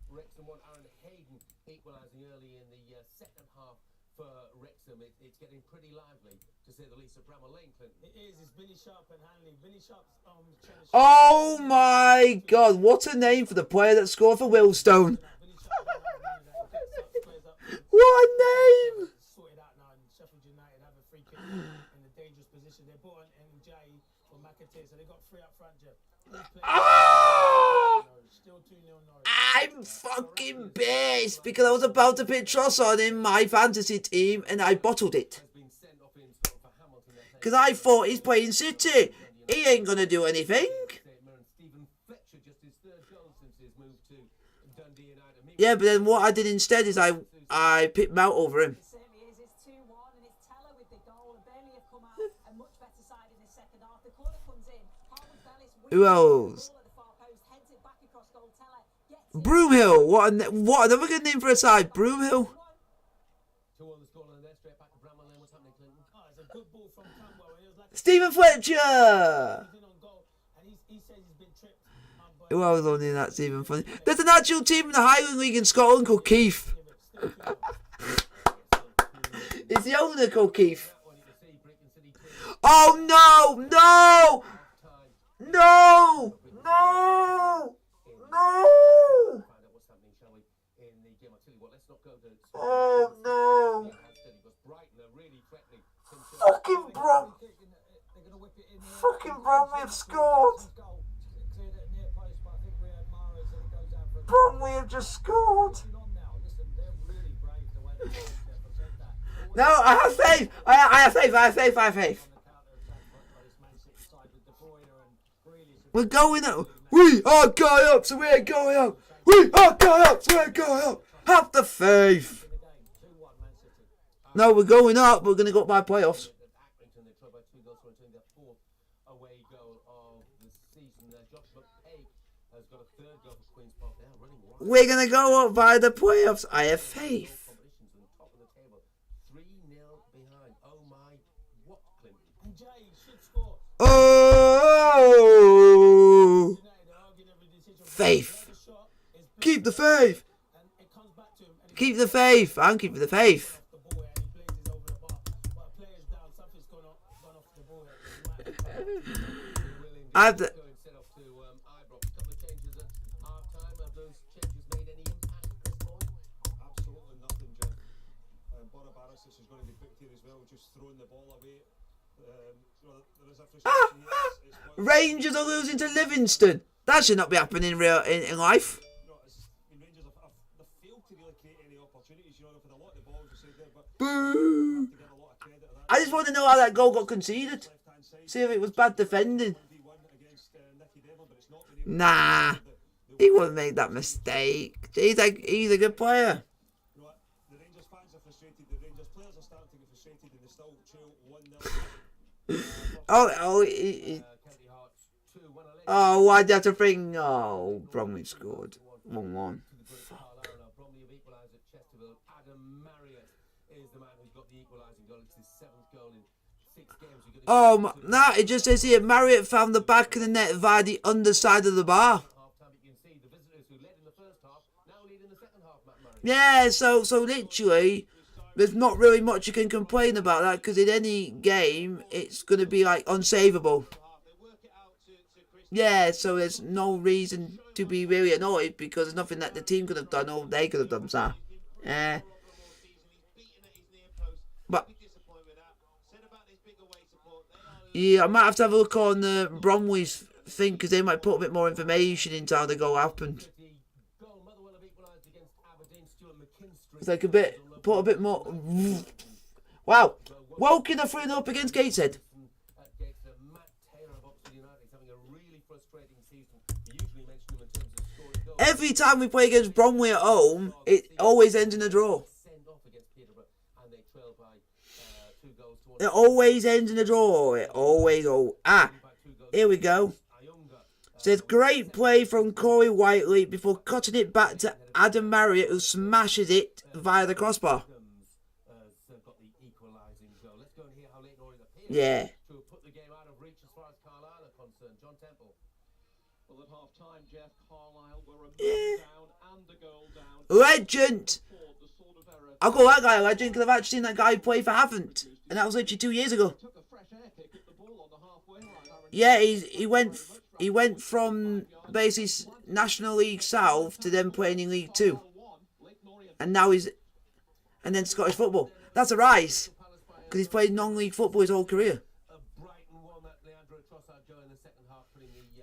C: Wrexham won. Aaron Hayden equalising early in the second half for Wrexham. It's getting pretty lively, to say the least, at Bramall Lane, Clinton.
E: It is. It's Billy Sharp and Hanley. Billy Sharp's challenge.
A: Oh my God! What a name for the player that scored for Willstone.
E: Billy Sharp and Hanley, plays up.
A: What a name!
E: Sorted out now, and Sheffield United have a free kick in a dangerous position. They brought in MJ for McAteer, so they got 3 up front, Jeff.
A: Ah!
E: Still 2-0 Norwich.
A: I'm fucking pissed because I was about to pick Trossard in my fantasy team and I bottled it.
C: Has been sent off in store for Hamilton.
A: Because I thought he's playing City. He ain't going to do anything.
C: Stephen Fletcher, just his 3rd goal since his move to Dundee United.
A: Yeah, but then what I did instead is I picked Mount over him.
G: It certainly is. It's 2-1, and it's Teller with the goal. And Burnley have come out a much better side in the second half. The corner comes in. Harwood Bellis wins
A: Who else?
G: the ball at the far post, heads it back across goal. Teller gets it.
A: Broomhill. What another good name for a side. Broomhill.
C: 2 on the scoreline there, straight back to Bramall Lane. What's happening, Clinton?
E: Oh, it's a good ball from Campbell. And it was like
A: Stephen Fletcher.
E: he's in on goal, and he says he's been tripped. But
A: Who else on in that's even funny? There's an actual team in the Highland League in Scotland called Keith. It's the owner called Keith. Oh no! No! No! No! No!
C: Find out what's happening, shall we, in the game? I'll tell you what, let's not go to...
A: Oh no!
C: Brighton are really threatening.
A: Fucking Brom!
E: they're going to whip it in there.
A: Fucking Bromley have scored!
E: Goal. Cleared it near post, but I think Riyad Mahrez, and it goes out for a
A: Bromley have just scored!
E: on now. Listen, they're really brave the way they played there. I said that.
A: No, I have faith! I have faith, I have faith, I have faith.
E: On the counter-attack by this Man City side with De Bruyne and Grealish.
A: We're going up! We are going up, so we're going up! We are going up, so we're going up! Have the faith!
E: In the game, 2-1 Man City.
A: No, we're going up, we're going to go up by playoffs.
C: Accrington, they trail by 2 goals for their 4th away goal of the season. Josh McPake has got a 3rd goal for Queen's Park now, running wild.
A: We're going to go up by the playoffs, I have faith.
C: Competitions on the top of the table, 3-0 behind. Oh my, what, Clinton?
E: And Jay should score.
A: Oh!
E: United are arguing every decision.
A: Faith!
E: The shot is
A: Keep the faith!
E: and it comes back to him. And he
A: Keep the faith! I'm keeping the faith.
E: the ball and he plays it over the bar. But players down, something's gone off the ball.
A: I have to...
C: Going set off to Ibrox. A couple of changes at half time. Have those changes made any impact, Chris Boyd?
J: Absolutely nothing, Jim. Borobaris is going to be booked here as well, just throwing the ball away. There is a frustration here. It's
A: Rangers are losing to Livingston. That should not be happening in life.
J: Rangers have failed to really create any opportunities. You know, for a lot of the balls you said there, but
A: Boo!
J: to give a lot of credit to that.
A: I just want to know how that goal got conceded.
J: Left-hand side,
A: See if it was bad defending.
J: 1v1 against Nicky Devlin, but it's not been able
A: Nah, he wouldn't make that mistake. He's a good player.
J: You know what? The Rangers fans are frustrated. The Rangers players are starting to get frustrated, and they still trail 1-0.
C: County Hearts 2-1.
A: Why'd you have to bring... Oh, Bromley scored. 1-1.
C: Bromley have equalised at Chesterfield. Adam Marriott is the man who's got the equalising goal. It's his 7th goal in 6 games.
A: No, it just says here, Marriott found the back of the net via the underside of the bar.
C: Half-time, you can see the visitors who led in the first half now lead in the second half, Matt Murray.
A: Yeah, so literally, there's not really much you can complain about that, because in any game, it's going to be like unsavable. Yeah, so there's no reason to be really annoyed, because there's nothing that the team could have done or they could have done, so. But yeah, I might have to have a look on Bromley's thing, because they might put a bit more information into how the goal happened. It's like put a bit more. Wow, Woking are 3-0 up against Gateshead. Every time we play against Bromley at home, it always ends in a draw. It always ends in a draw. It always. Here we go. Says great play from Corey Whiteley before cutting it back to Adam Marriott, who smashes it via the crossbar. Yeah. Yeah. Legend. I'll call that guy a legend, because I've actually seen that guy play for Havant, and that was literally 2 years ago. Yeah, he went from basically National League South to then playing in League 2, and now and then Scottish football. That's a rise, because he's played non-league football his whole career.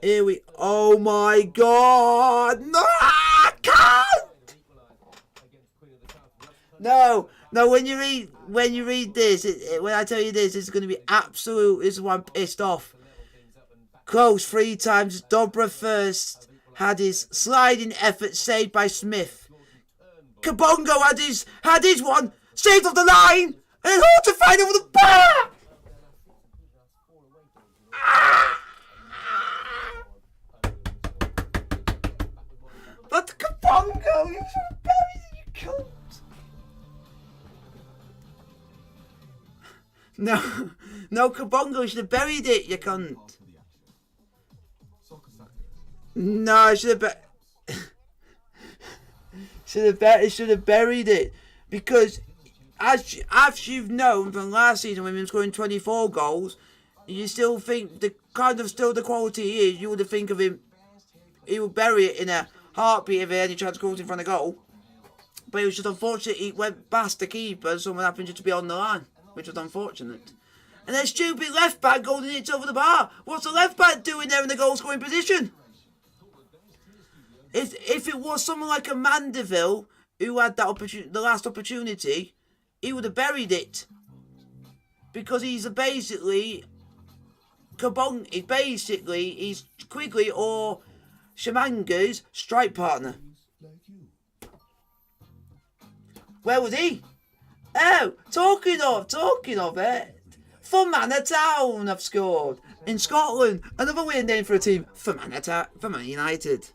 A: Here we. Oh my God! No, I can't. No. When you read this, when I tell you this, it's going to be absolute. This is why I'm pissed off. Close 3 times. Dobra first had his sliding effort saved by Smith. Kabongo had his one saved off the line, and hard to find over the bar. But Kabongo, you should have buried it, you cunt. No, Kabongo, you should have buried it, you cunt. No, I should have should have buried it, because as you've known from last season when he was scoring 24 goals, you still think the quality he is, you would think of him, he would bury it in a heartbeat if he had any chance to in front of goal. But it was just unfortunate he went past the keeper, someone happened just to be on the line, which was unfortunate. And then stupid left back goes and hits over the bar. What's the left back doing there in the goal scoring position? If it was someone like a Mandeville who had that the last opportunity, he would have buried it, because he's basically he's Quigley or Shamanga's strike partner. Where was he? Oh, talking of it. Fermanagh Town have scored in Scotland. Another weird name for a team. Fermanagh United.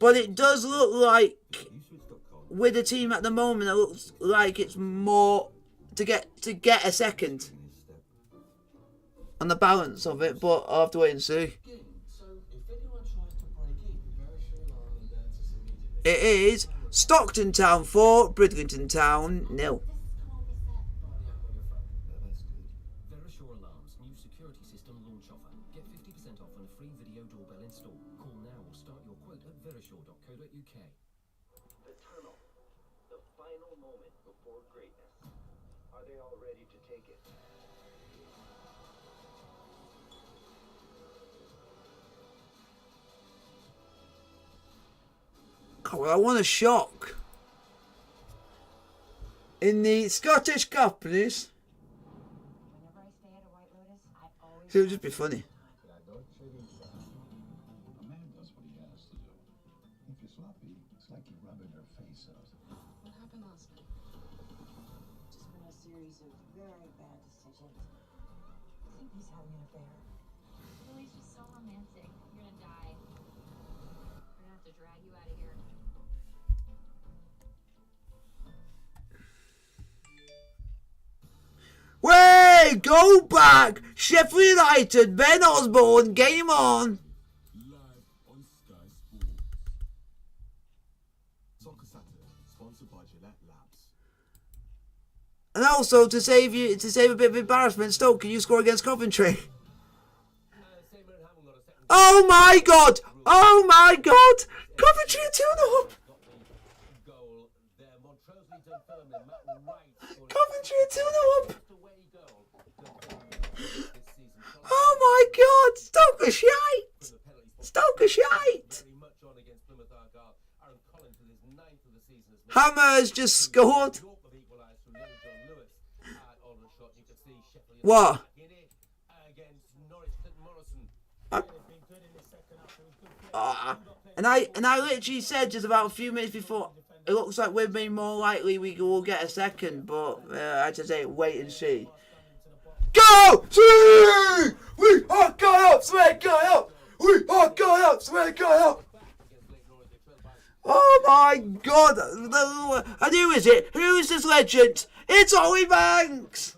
A: But it does look like, with the team at the moment, it looks like it's more to get a second on the balance of it. But I'll have to wait and see. It is Stockton Town 4, Bridlington Town 0.
K: Verisure Alarms new security system launch offer. Get 50% off on a free video doorbell install. Call now or start your quote at verisure.co.uk.
L: The tunnel. The final moment before greatness. Are they all ready to take it?
A: God, I want a shock in the Scottish companies. It would just be funny.
D: A man does what he has to do. If you're sloppy, it's like you're rubbing her face out.
M: What happened last night?
G: Just been a series of very bad decisions. I think he's having an affair.
I: Lily's just so romantic. You're gonna die. We're gonna have to drag you out of here.
A: go back. Sheffield United, Ben Osborne, game on.
F: Live on Sky Sports. Soccer Saturday, sponsored by Gillette Labs.
A: And also to save a bit of embarrassment, Stoke, can you score against Coventry? Oh my God! Oh my God! Coventry are 2-0 up. Coventry are 2-0 up. Oh my God! Stoke are shite. Stoke are shite. Hammer has just scored. What? And I literally said just about a few minutes before, it looks like we've been more likely we will get a second, but I just say wait and see. Go! See! We are going up! Swear going up! We are going up! Swear going up! Oh my God! And who is it? Who is this legend? It's Ollie Banks!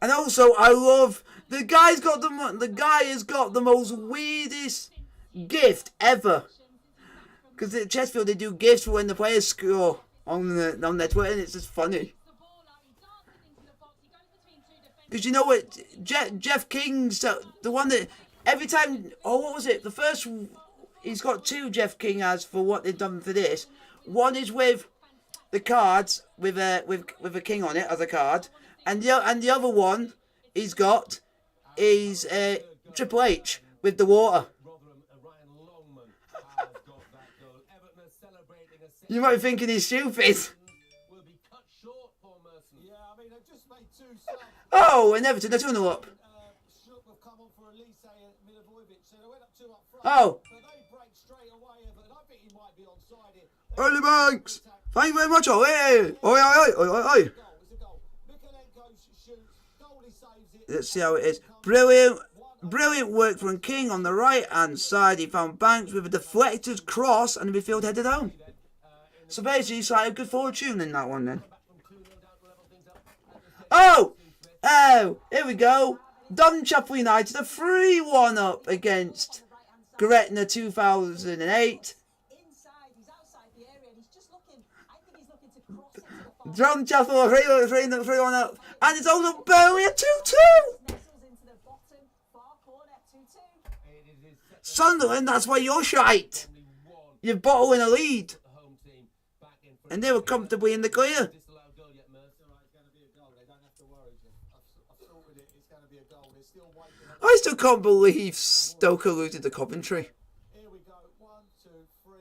A: And also, I love the guy has got the most weirdest gift ever. Because at Chesterfield they do gifts for when the players score on their Twitter, and it's just funny. Because you know what, Jeff King's the one that every time. Oh, what was it? The first, he's got two Jeff King has for what they've done for this. One is with the cards with a king on it as a card. And the other one he's got is Triple H with the water. You might be thinking he's stupid. Oh, and Everton, they're 2-0 up. Oh. Early Banks. Thank you very much, Ollie. Oi, oi, oi, oi, oi, oi. Let's see how it is. Brilliant work from King on the right hand side. He found Banks with a deflected cross and the midfield headed home. So basically, it's like a good fortune in that one then. Oh! Here we go. Sheffield United are 3-1 up against Gretna 2008. Sheffield are 3-1 up. And it's all up Burnley at 2-2. Sunderland, that's why you're shite. You're bottling a lead. And they were comfortably in the clear. I still can't believe Stoke losing to Coventry.
D: Here we go. 1, 2, 3.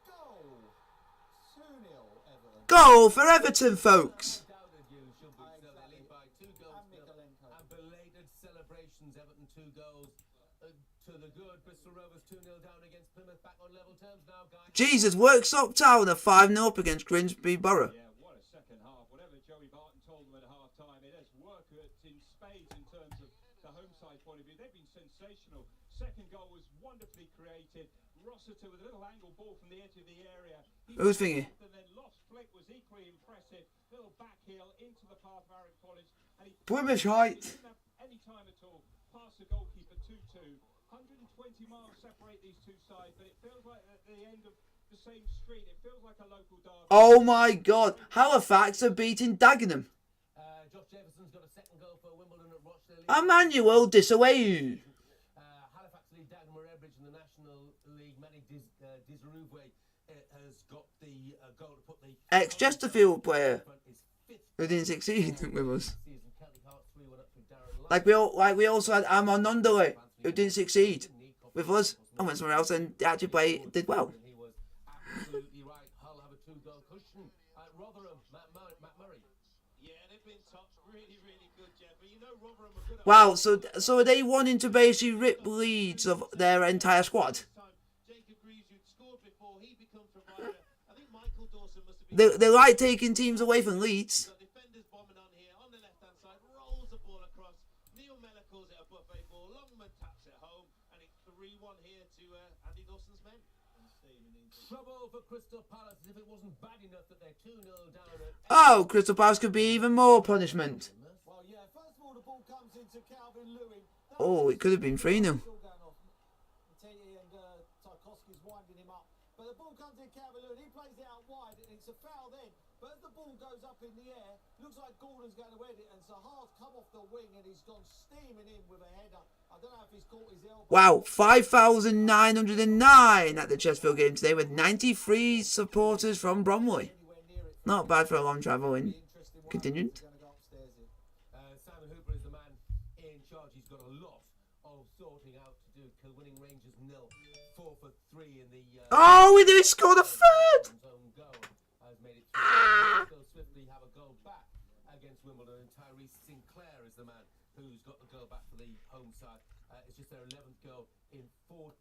D: Goal. 2-0 Everton.
A: Goal for Everton, folks. Jesus, works up town a 5-0 up against Grimsby Borough.
E: Yeah, what a second half. Whatever Joey Barton told them at half time, it has worked in spades in terms of the home side point of view. They've been sensational. Second goal was wonderfully created. Rossiter with a little angle ball from the edge of the area.
A: Who's thinking?
E: And then lost flick was equally impressive. Little back heel into the path of Aaron Collins. And he
A: Plymouth height.
E: didn't have any time at all. Past the goalkeeper 2-2. 120 miles separate these two sides, but it feels like at the end of the same street. It feels like a local derby.
A: Oh my God. Halifax are beating Dagenham.
C: Josh Jefferson's got a second goal for Wimbledon at Rochdale.
A: Emmanuel Disaway.
C: Halifax lead Dagenham or Edbridge in the National League. Manny Dizaruwe has got the goal to put the
A: Ex-Chesterfield player who didn't succeed with us. Like we also had Amon Nondale who didn't succeed with us and went somewhere else and actually did well.
C: Absolutely right. Hull have a 2-goal cushion. Rotherham, Matt Murray.
B: Yeah, they've been top. Really, really good, Jeff. But you know Rotherham are good at
A: Wow, so are they wanting to basically rip leads of their entire squad?
B: Jacob Greaves, who'd scored before he becomes provider. I think Michael Dawson must have been...
A: They like taking teams away from Leeds.
B: Got defenders bombing on here. On the left-hand side, rolls the ball across. Neil Mellor calls it a buffet ball. Longman taps it home. And it's 3-1 here to Andy Dawson's men.
C: trouble for Crystal Palace, as if it wasn't bad enough that they're 2-0 down at
A: Oh, Crystal Palace could be even more punishment.
B: Well, yeah, first of all, the ball comes into Calvin Lewin.
A: Oh, it could have been 3-0.
B: Still going off. Matete and Tarkowski's winding him up. But the ball comes in Calvin Lewin. He plays it out wide, and it's a foul then. But as the ball goes up in the air, looks like Gordon's going to head it, and Zaha's come off the wing, and he's gone steaming in with a header. I don't know if he's caught his elbow.
A: Wow, 5,909 at the Chesterfield game today with 93 supporters from Bromley. Not bad for a long travelling contingent.
C: Simon Hooper is the man in charge. He's got a lot of sorting out to do. Kilwinning Rangers 0, 4 for 3 in the.
A: Oh, we did score the third!
C: Has made it through. Swiftly have a goal back against Wimbledon, and Tyrese Sinclair is the man who's got the goal back for the home side. It's just their 11th goal in 14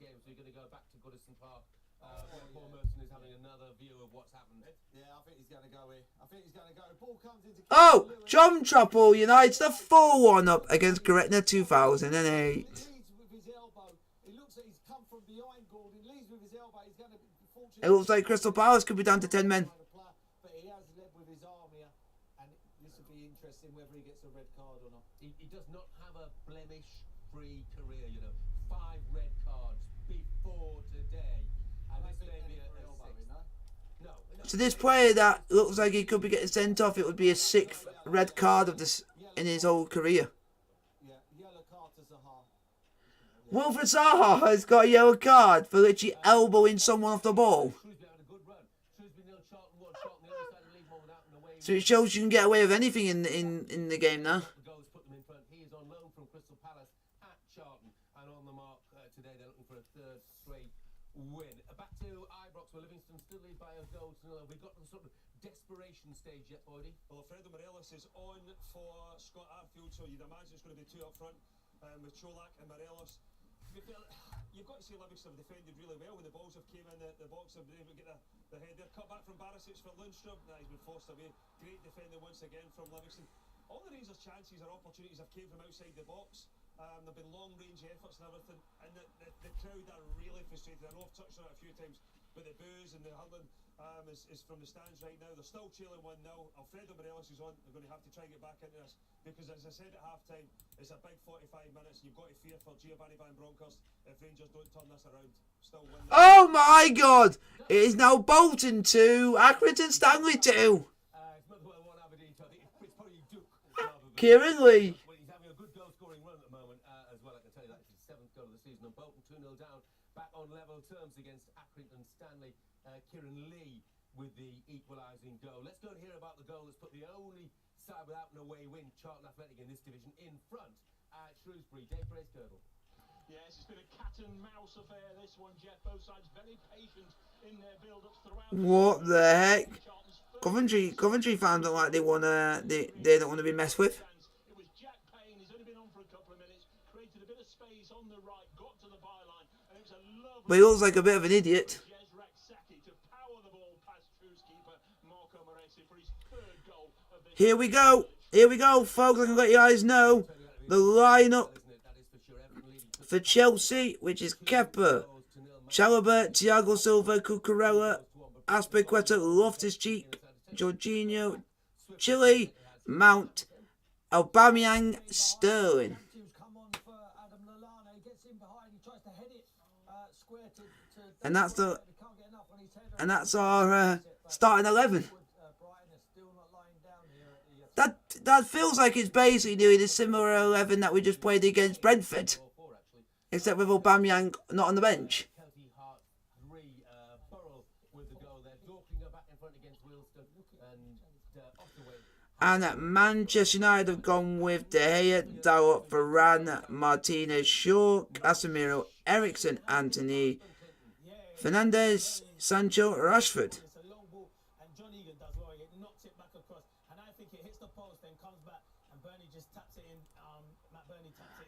C: games. We're going to go back to Goodison Park. Paul Merson is having another view of what's happened.
B: Yeah, I think he's going to go here. I think he's going to go. The ball comes into.
A: Oh, John Trappel unites the 4-1 up against Gretna 2008.
B: Leads with his elbow. It looks like he's come from behind Gordon. Leads with his elbow. He's going to be fortunate.
A: It looks like Crystal Palace could be down to 10 men.
B: But he has led with his arm here, and this will be interesting whether he gets a red card or not.
C: He does not have a blemish-free career, you know. 5 red cards before today. And this may be a 6th. No.
A: So this player that looks like he could be getting sent off, it would be a 6th red card of this in his whole career.
B: Yeah, yellow card to Zaha.
A: Wilfred Zaha has got a yellow card for literally elbowing someone off the ball. So it shows you can get away with anything in the game now.
C: The goals put them in front. He is on loan from Crystal Palace at Charlton, and on the mark today. They're looking for a 3rd straight win. Back to Ibrox, where Livingston still lead by a goal to 0. Have we got to the sort of desperation stage yet, Boydie?
J: Well, Alfredo Morelos is on for Scott Arfield, so you'd imagine it's going to be 2 up front with Cholak and Morelos. You've got to say Livingston have defended really well when the balls have came in the box. Have been able to get the header. Cut back from Barisic for Lundstrom. He's been forced away. Great defending once again from Livingston. All the Rangers' chances or opportunities have came from outside the box. There've been long range efforts and everything, and the crowd are really frustrated. I know I've touched on it a few times, but the boos and the hurling is from the stands right now. They're still trailing 1-0. Alfredo Morelos is on. They're going to have to try and get back into this, because as I said at half time, it's a big 45 minutes. You've got to fear for Giovanni Van Bronckhorst if Rangers don't turn this around. Still 1-0.
A: Oh my God! It is now Bolton 2, Accrington Stanley 2. Kieran Lee.
C: Well, he's having a good goal-scoring run at the moment as well. I can tell you that it's his 7th goal of the season. And Bolton 2-0 down, back on level terms against Accrington Stanley. Kieran Lee with the equalising goal. Let's go and hear about the goal that's put the only side without an away win, Charlton Athletic, in this division, in front at Shrewsbury. Dave Bracegirdle.
B: Yes, it's been a cat and mouse affair, this one, Jeff. Both sides very patient in their build-ups throughout.
A: What the heck? Coventry fans don't like they don't want to be messed with.
B: It was Jack Payne. He's only been on for a couple of minutes. Created a bit of space on the right. Got to the byline, and it was a lovely.
A: But he looks like a bit of an idiot. Here we go, folks. I can let you guys know the lineup for Chelsea, which is Kepa, Chalobah, Thiago Silva, Cucurella, Azpilicueta, Loftus-Cheek, Jorginho, Chile, Mount, Aubameyang, Sterling. And that's our starting 11. That feels like it's basically doing a similar 11 that we just played against Brentford, except with Aubameyang not on the bench. And at Manchester United have gone with De Gea, Dalot, Varane, Martinez, Shaw, Casemiro, Eriksen, Anthony, Fernandes, Sancho, Rashford.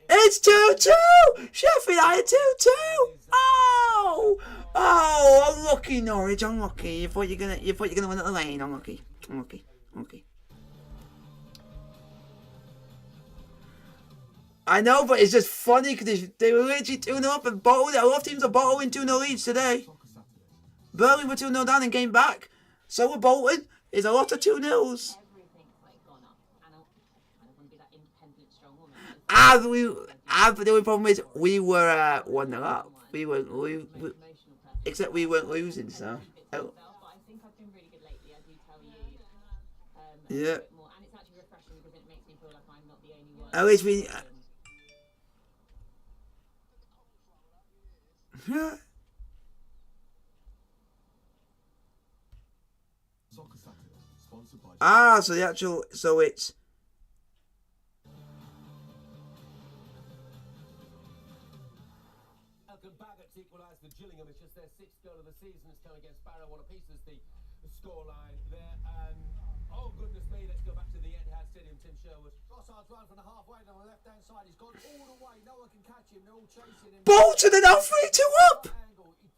A: It's 2-2! Sheffield United 2-2! Oh, unlucky Norwich, unlucky. You thought you're gonna win at the lane, unlucky. I know, but it's just funny because they were literally 2-0 up and bottled it. A lot of teams are bottling 2-0 leads today. Burnley were 2-0 down and came back. So were Bolton. It's a lot of 2-0s.
M: Everything's like gone up. And I don't want to be that independent, strong woman.
A: The only problem is we were 1-0 up. Except we weren't losing, so. Oh.
M: But I think I've been really good lately, I do tell you.
A: Yeah.
M: More. And it's actually refreshing because it makes me feel like I'm not the only one.
A: At least we. So the actual. So it's.
C: Equalised for Gillingham. It's just their 6th goal of the season. It's come against Barrow. What a piece is the scoreline there. And oh goodness me, let's go back to the Etihad Stadium. Tim Sherwood.
B: Trossard's run from the halfway down the left-hand side. He's gone all the way. No one can catch him. They're all chasing him.
A: Bolton are now 3-2 up.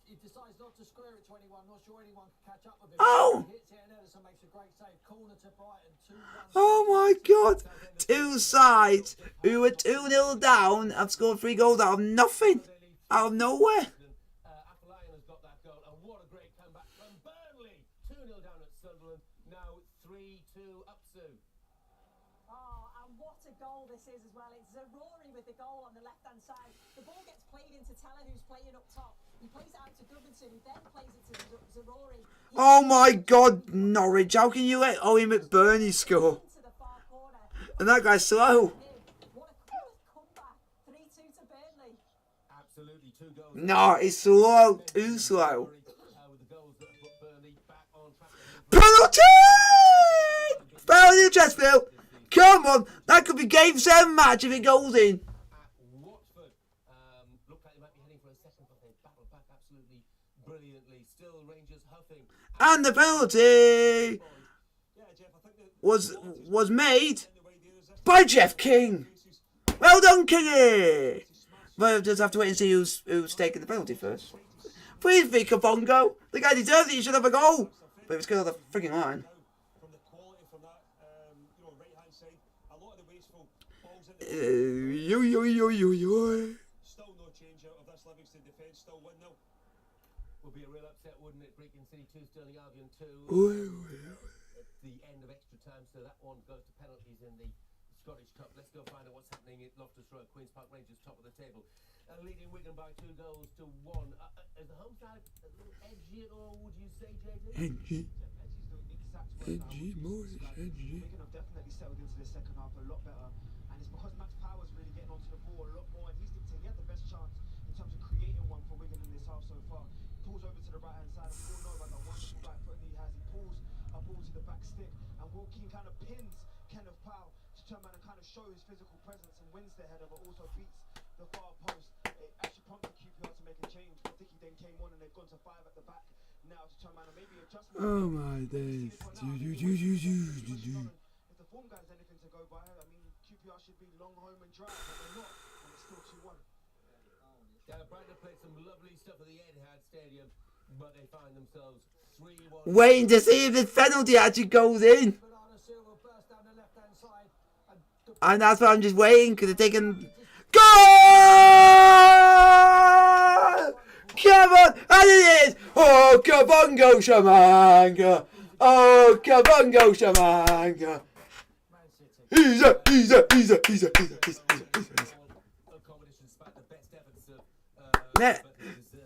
B: He decides not to square it to anyone. Not sure anyone can catch up with him.
A: Oh.
B: He hits it and Ederson makes a great save. Corner to Brighton. 2-1.
A: Oh my God! Two sides who were 2-0 down have scored 3 goals out of nothing, out of nowhere.
C: Appalachian has got that goal, and what a great comeback from Burnley. 2-0 down at Sunderland. Now 3-2 up soon.
G: Oh, and what a goal this is as well. It's Zarori with the goal on the left-hand side. The ball gets played into Teller, who's playing up top. He plays it out to Goodmanson, who then plays it to Zarori.
A: Oh my God, Norwich! How can you let Owen McBurney score?
G: Into the far corner.
A: And that guy's slow.
G: What a comeback. 3-2 to Burnley.
C: Absolutely, 2 goals.
A: No, it's slow. Too slow.
C: With the goals that put Burnley back on track.
A: Penalty! Penalty, Chesterfield. Come on, that could be Game 7 match if it goes in.
C: Watford looked like they might be heading for a second, but they battled back absolutely brilliantly. Still Rangers huffing.
A: And the penalty was made by Jeff King. Well done, Kingy. Well, just have to wait and see who's taking the penalty first. Please be Kabongo. The guy deserves it. He should have a goal. But it was good on the freaking line.
J: From the quality from that, right-hand side, a lot of the wasteful balls in the still no change out of this Livingston defence, still 1-0.
C: Would be a real upset, wouldn't it? Brecon City 2, Stirling Albion 2. At the end of extra time, so that one goes to penalties in the Scottish Cup. Let's go find out what's happening at Loftus Road. Queen's Park Rangers top of the table, leading Wigan by 2 goals to 1. Is the home side a little edgy at all? Would you say, JJ?
A: Edgy.
B: Wigan have definitely settled into the second half a lot better, and it's because Max Power's really getting onto the ball a lot more, and he's dictating. He had the best chance in terms of creating one for Wigan in this half so far. Pulls over to the right-hand side, and we all know about that wonderful right foot he has. He pulls a ball to the back stick, and Will Keane kind of pins Kenneth Powell to turn around and kind of show his physical presence and wins the header, but also beats the far post. It actually prompted QPR to make a change. Dickey then came on, and they've gone to 5 at the back now to turn around and maybe adjust.
A: Oh my days.
B: If the form guys anything to go by, I mean, QPR should be long home and dry, but they're not, and it's still 2-1.
C: Brighton played some lovely stuff at the Etihad Stadium, but they find themselves 3-1.
A: Waiting to see if this penalty actually goes in. And that's why I'm just waiting, because they're taking... Goal! Come on! And it is! Oh, Kabongo Shamanga! Oh, Kabongo Shamanga!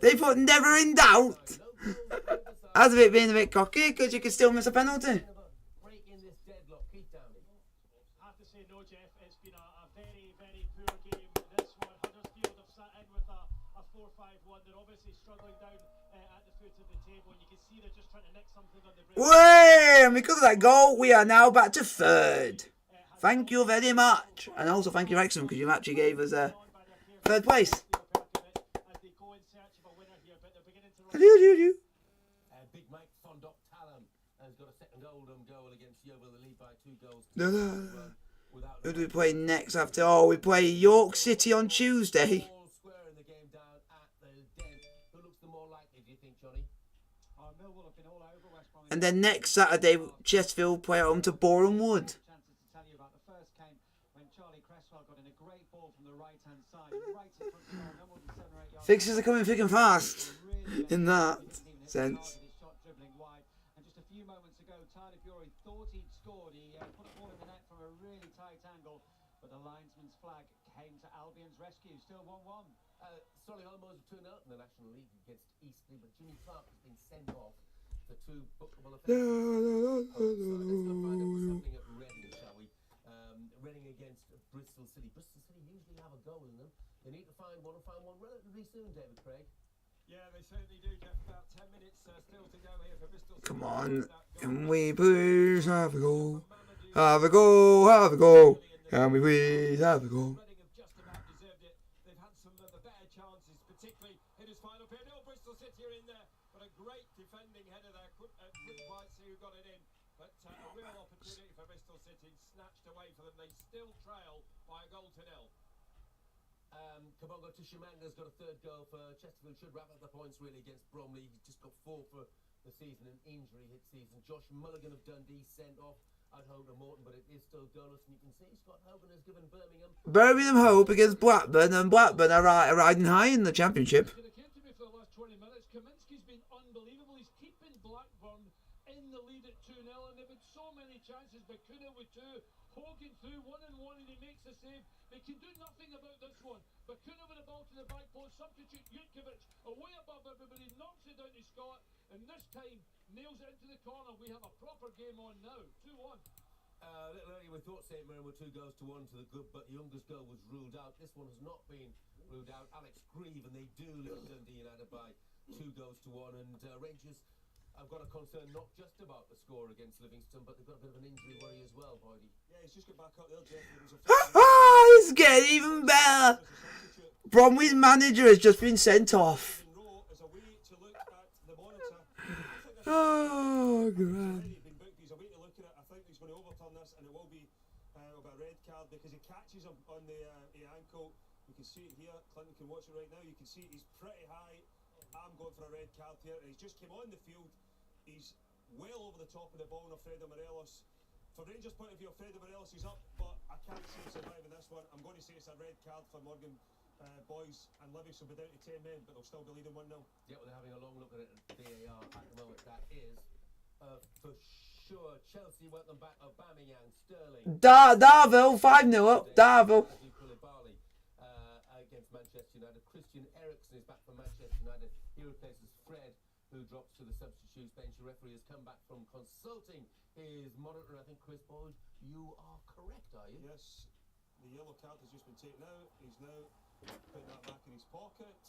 A: They put never in doubt. That's a bit being a bit cocky, because you can still miss a penalty.
E: I have to say no, Jeff. It's been a very, very poor game. This one, Huddersfield have sat in with a 4-5-1. They're obviously struggling down at the foot of the table, and you can see they're just trying to nick something on the break.
A: Way! And because of that goal, we are now back to 3rd. Thank you very much. And also thank you, Wrexham, because you actually gave us 3rd place.
C: Big Mike Fondop Talon has got a second Oldham goal against Yeovil, the lead by 2 goals.
A: Who do we play next after? Oh, we play York City on Tuesday. And then next Saturday, Chesterfield play at home to Boreham Wood. Fixtures are coming thick and fast in that sense.
B: ago, Tyler Fury thought he'd scored. He put a ball in the net from a really tight angle, but the linesman's flag came to Albion's rescue. Still 1-1.
C: Solly Holmos 2-0 in the National League against Eastleigh, but Jimmy Clark has been sent off for 2 bookable offences. Let's go find out what's happening at Reading, shall we? Reading against Bristol City. Bristol City usually have a goal in them. They need to find one relatively soon, David Craig.
E: Yeah, they certainly do, Jeff. About 10 minutes still to go here for Bristol City.
A: Come on, can we please have a goal? Have a goal, have a goal. Can we please have a goal?
E: Reading have just about deserved it. They've had some of the better chances, particularly in his final period. Oh, Bristol City are in there, but a great defending header there. Couldn't quite see who got it in, but a real opportunity for Bristol City snatched away for them. They still trail by a goal to nil.
C: Kabongo Tishimanga's got a 3rd goal for Chesterfield. Should wrap up the points really against Bromley. He's just got 4 for the season, an injury hit season. Josh Mulligan of Dundee sent off at home to Morton, but it is still goalless. And you can see Scott Hogan has given
A: Birmingham hope against Blackburn, and Blackburn are riding high in the Championship.
B: It came to me for the last 20 minutes. Kaminski's been unbelievable. He's keeping Blackburn in the lead at 2-0, and they've had so many chances. Bakuna with 2, Hogan through 1-1, and he makes the save. They can do nothing about this one. Bakuna with a ball to the back post. Substitute Jutkovic away above everybody, knocks it down to Scott, and this time nails it into the corner. We have a proper game on now. 2-1.
C: A little earlier we thought St Mirren were 2 goals to 1 to the good, but Younger's goal was ruled out. This one has not been ruled out. Alex Grieve, and they do lead Dundee United by 2 goals to 1, and Rangers have got a concern not just about the score against Livingston, but they've got a bit of an injury worry as well, Boydie.
J: Yeah, he's just got back up there, Jeff.
A: It's getting even better. Bromley's manager has just been sent off. Oh, God.
J: He's a way to look at it. I think he's going to overturn this, and it will be a red card because he catches him on the ankle. You can see it here. Clinton can watch it right now. You can see he's pretty high. I'm going for a red card here, and he's just came on the field. He's well over the top of the ball on Alfredo Morelos. From Rangers' point of view, Alfredo Morelos is up, but I can't see him surviving this one. I'm going to say it's a red card for Morgan Boys, and Livingston will be down to 10 men, but they'll still be leading 1-0.
C: Yeah, well, they're having a long look at it at VAR at the moment. That is for sure. Chelsea welcome back Aubameyang, Sterling.
A: Darville, 5-0 up. Darville.
C: Against Manchester United. Christian Eriksen is back for Manchester United. He replaces Fred, who drops to the substitutes bench. The referee has come back from consulting his monitor. I think, Chris Boyd, you are correct, are you?
J: Yes. The yellow card has just been taken out. He's now putting that back in his pocket.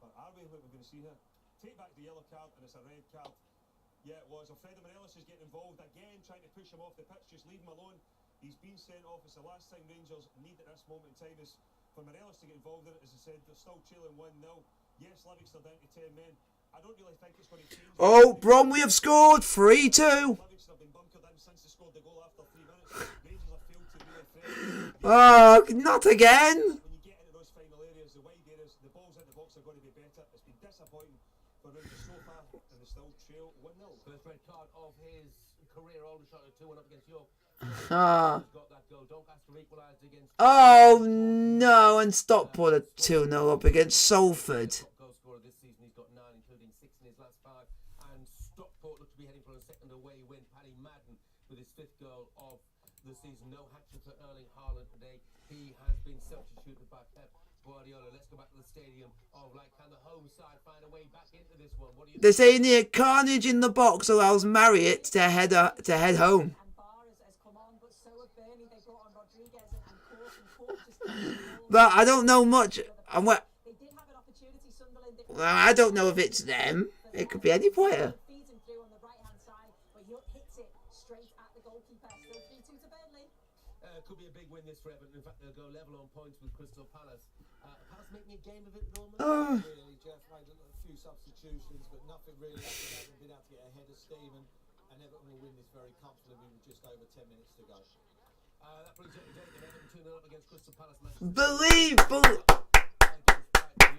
J: But are we what we're going to see here? Take back the yellow card, and it's a red card. Yeah, it was. Alfredo Morelos is getting involved again, trying to push him off the pitch. Just leave him alone. He's been sent off. It's the last time Rangers need at this moment in time is for Morelos to get involved in it. As I said, they're still trailing 1-0. Yes, Livingston down to 10 men. I don't really think it's going to change.
A: Oh, Bromley have scored 3-2.
J: Livingston have been bunkered in since they scored the goal after 3 minutes. Rangers have failed to really threaten.
A: Oh, not again.
J: When you get into those final areas, the wide areas, the balls in the box are going to be better. It's been disappointing for Rangers so far, and they still trail 1-0.
C: First red card of his career. Aldershot 2-1 up against York.
A: Ah.
C: Got that goal. Doncaster equalised against.
A: Oh, no. And Stockport are 2-0 up against Salford.
C: Goal scorer this season. He's got 9, including 6 in his last 5. And Stockport look to be heading for a second away win. Paddy Madden with his 5th goal of the season. No hat-trick for Erling Haaland today. He has been substituted by Pep Guardiola. Let's go back to the stadium of like, can the home side find a way back into this one? What do you
A: They're saying here carnage in the box allows Marriott to head home. But I don't know much. I don't know if it's them. It could be any player.
C: Could be a big win this for Everton. In fact, they'll go level on points with Crystal Palace. Palace making a game of it, Norman?
B: Really, Jeff made a few substitutions, but nothing really. They haven't been able to get ahead of Stephen, and Everton will win this very comfortably with just over 10 minutes to go.
C: That brings up the day that Everton 2-0 up against Crystal Palace.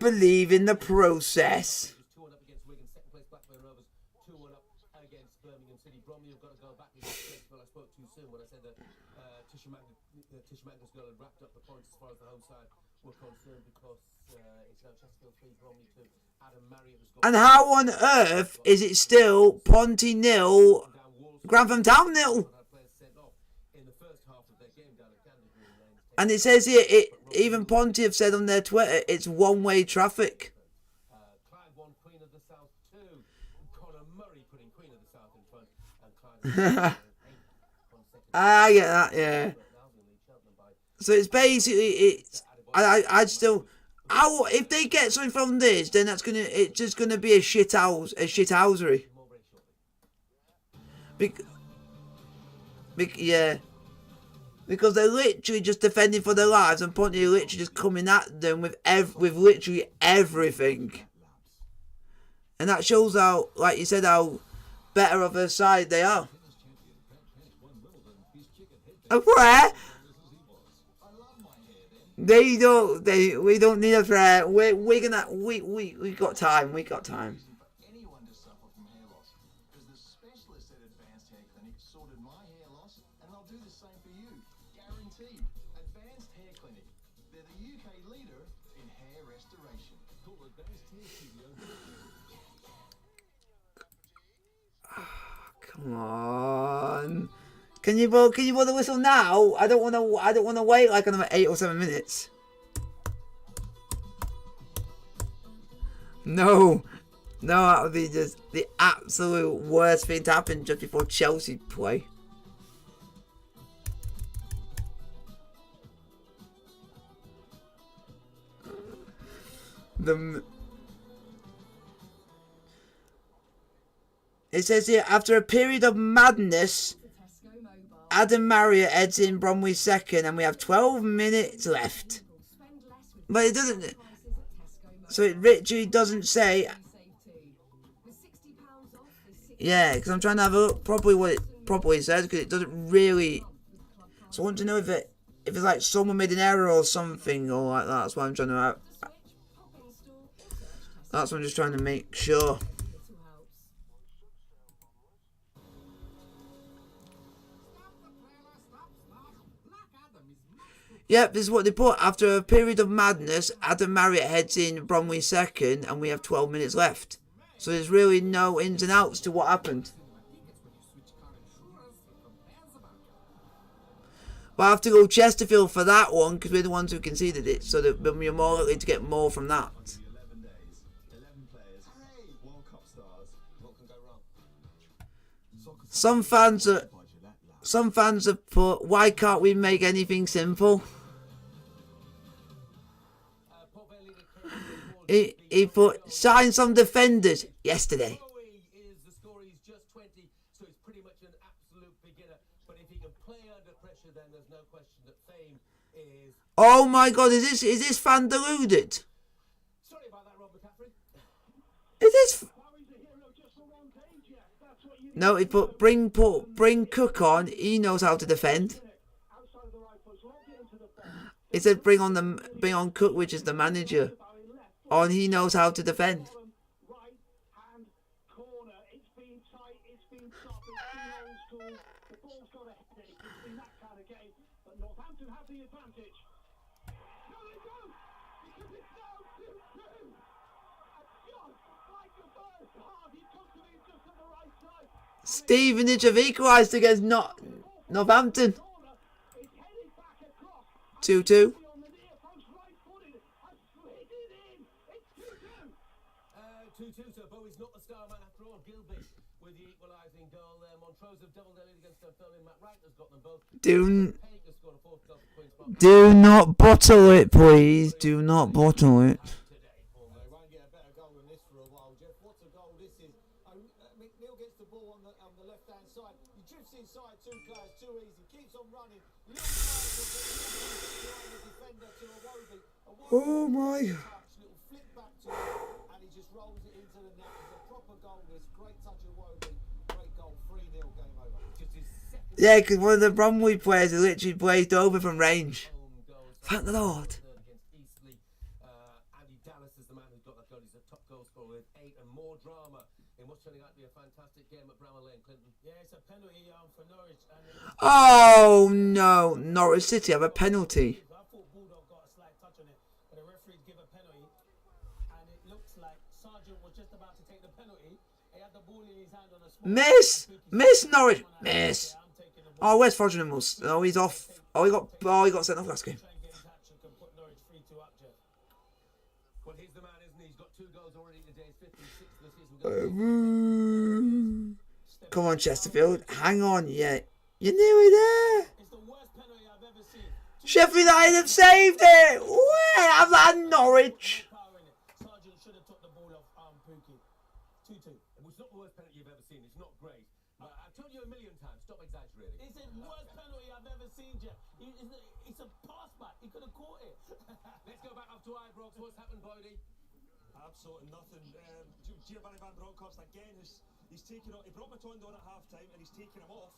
A: Believe in the process.
C: 2-1 up against Wigan. Second place Blackburn Rovers. 2-1 up against Birmingham City. Bromley have got to go back into Sheffield. I spoke too soon when I said that Tishimanga's goal had wrapped up the points as far as the home side were concerned, because it's now Chesterfield 3, Bromley 2. Adam Marriott has got.
A: And how on earth is it still Ponty 0, Grantham Town 0. And it says here, even Ponty have said on their Twitter, it's one-way traffic.
C: Clyde won Queen of the South 2. Conor Murray putting Queen of the South in front, and Clyde
A: I get that, yeah. So it's basically I still. If they get something from this, then it's just gonna be a shithousery. Yeah. Because they're literally just defending for their lives, and Ponty are literally just coming at them with literally everything. And that shows how, like you said, how better of a side they are. A prayer? We don't need a prayer. We got time. We got time.
D: Anyone to suffer from hair loss, because the specialists at Advanced Hair Clinic sorted my hair loss, and they'll do the same for you, guaranteed. Advanced Hair Clinic, they're the UK leader in hair restoration. Call Advanced Hair Studio.
A: Come on. Can you blow the whistle now? I don't want to wait like another 8 or 7 minutes. No, that would be just the absolute worst thing to happen just before Chelsea play. It says here, after a period of madness, Adam Marriott heads in Bromley second, and we have 12 minutes left. But it doesn't. So it literally doesn't say. Yeah, because I'm trying to have a look properly what it properly says, because it doesn't really. So I want to know if it's like someone made an error or something or like that. That's why I'm trying to. That's what I'm just trying to make sure. Yep, this is what they put. After a period of madness, Adam Marriott heads in Bromley second, and we have 12 minutes left. So there's really no ins and outs to what happened. But I have to go Chesterfield for that one, because we're the ones who conceded it, so that we're more likely to get more from that.
D: 11 days, 11 players, World Cup stars. What can go wrong?
A: Some fans have put, why can't we make anything simple? He put, sign some defenders yesterday. Oh my God, is this fan deluded?
C: Sorry about that, Rob McCaffrey.
A: Is this? No, he put bring Cook on. He knows how to defend. He said bring on Cook, which is the manager. On he knows how to defend. Stevenage have equalised against Northampton. 2-2.
C: 2-2, so Bowie's not the star man after all. Gilby with the equalising goal there. Montrose have doubled their lead against Dunfermline. Matt Wright has got them both.
A: Do not bottle it, please. Do not bottle it. Oh my. Yeah, because one of the Bromley players literally blazed over from range. Thank the Lord.
C: Andy Dallas is the man who's got that goal. He's a top goal scorer with 8 and more drama in what's turning out to be a fantastic game at Bramall Lane, Clinton. Yeah, it's a penalty for Norwich.
A: Oh no, Norwich City have a penalty.
B: I thought Bulldog got a slight touch on it, but the referee gave a penalty, and it looks like Sargent was just about to take the penalty. He had the ball in his hand on a
A: Miss! Miss Norwich! Miss! Oh, where's Fodringham? Oh, he's off. Oh, he got sent off last game.
C: Well, he's the man, isn't he? He's got 2 goals already today. His 5th and 6th of the season.
A: Come on, Chesterfield. Hang on, yeah. You're nearly there. Sheffield United have saved it. Where have that Norwich?
J: Sargent should have took the ball off Pookie. 2-2.
C: It's not the worst penalty you've ever seen. It's not great. But I've told you a million times. Stop exaggerating.
J: It's the worst penalty I've ever seen, Jeff. It's a pass back. He could have caught it.
C: Let's go back up to Ibrox. What's happened, Bodie?
J: Absolutely nothing. Giovanni Van Bronckhorst again. He's taken off. He brought Matondo on at half time and he's taken him off.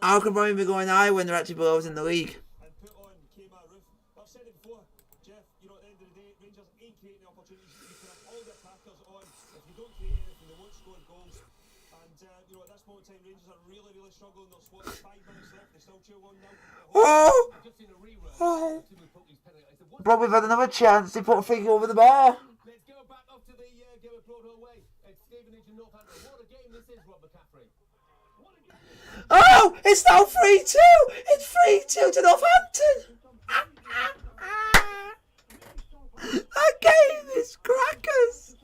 A: How can Brian be going high when they're actually below us in the league?
J: And put on Kemar Roof. I've said it before, Jeff. You know, at the end of the day, Rangers ain't creating the opportunities. You can have all the attackers on. If you don't create anything, they won't score goals. And you know, at this moment in time, Rangers are really, really struggling. There's what, 5 minutes left. They still 2-1 now.
A: Oh!
C: I've just seen a rerun.
A: Oh!
C: Pookie's penalty. I said, what?
A: Bro, we've had another chance. They put a finger over the bar.
C: Let's go back up to the game of Broadway way. It's Stevenage and Northampton. What a game this is, Rob McCaffrey.
A: Oh! It's now 3-2. It's 3-2 to Northampton. That game is crackers.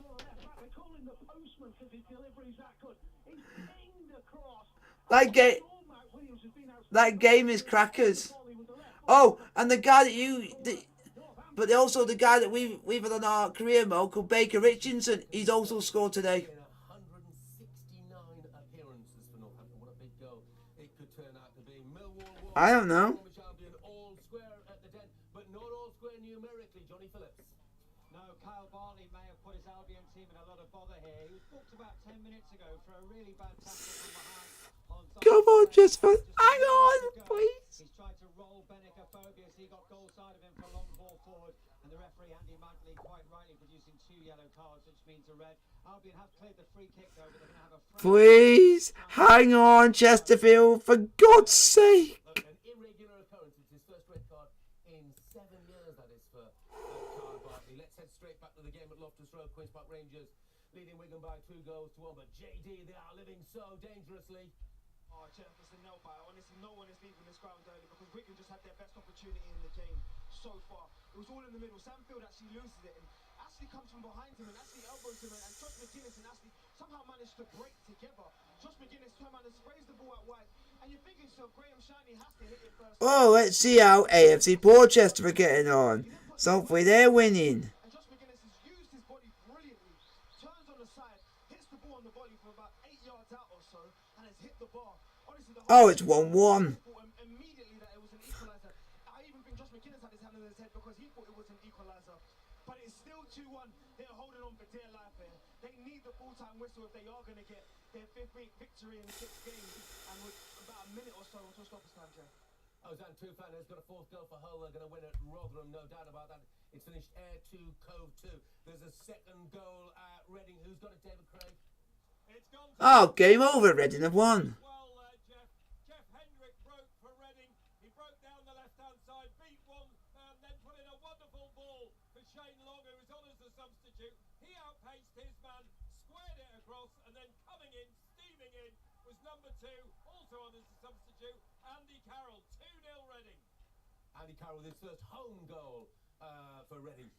A: That game is crackers. Oh, and the guy but also the guy that we've had on our career mode called Baker Richardson, he's also scored today.
C: 169 appearances for Northampton. What a big goal it could turn out to be. Millwall
A: I don't know.
C: all square at the Den, but not all square numerically. Johnny Phillips.
B: No, Kyle Bartley may have put his Albion team in a lot of bother here. He was booked about 10 minutes ago for a really bad tackle from behind.
A: Come on, just hang on, please.
B: He's tried to roll Benica Phobius. He got goal side of him for a long ball forward. And the referee, Andy Mantley, quite rightly producing 2 yellow cards, which means a red. Albion have cleared the free kick, though, but they're going to have a...
A: Please, hang on, Chesterfield, for God's sake.
C: An irregular occurrence. It's his first red card in 7 years, that is, for Kyle Bartley. Let's head straight back to the game at Loftus Road. Queen's Park Rangers leading Wigan by 2 goals to 1. But JD, they are living so dangerously.
B: Oh, Jeff, it's a nail biter. Honestly, no one is leaving this ground early because Wigan just had their best opportunity in the game so far. It was all in the middle. Sam Field actually loses it, and Ashley comes from behind him, and Ashley elbows him, and Josh McGuinness and Ashley somehow managed to break together. Josh McGuinness turned around and sprays the ball out wide, and you're thinking, so Graham Shaney has to hit it first.
A: Oh, let's see how AFC Portchester are getting on. So hopefully they're winning.
B: And Josh McGuinness has used his body brilliantly. Turns on the side, hits the ball on the volley from about 8 yards out or so, and has hit the bar. Honestly,
A: Oh, it's 1-1.
B: Immediately that it was an equaliser. I even think Josh McGuinness had his hand on his head because he thought it was an equaliser. But it's still 2-1. They're holding on for dear life here. They need the full-time whistle if they are going to get their 5th victory in 6 games. And with about a minute or so until stoppage time, Jeff.
C: Ozan Tufan has got a 4th goal for Hull. They're going to win at Rotherham, no doubt about that. It's finished Air 2, Cove 2. There's a 2nd goal at Reading. Who's got it, David Craig?
E: It's gone to
A: Oh, game over. Reading have won.
E: well, Jeff Hendrick broke for Reading. He broke down the left-hand side, beat one, and then put in a wonderful ball for Shane Long, who was on as a substitute. He outpaced his man, squared it across, and then coming in, steaming in, was number 2, also on as a substitute, Andy Carroll. 2-0 Reading.
C: Andy Carroll with his first home goal for Reading,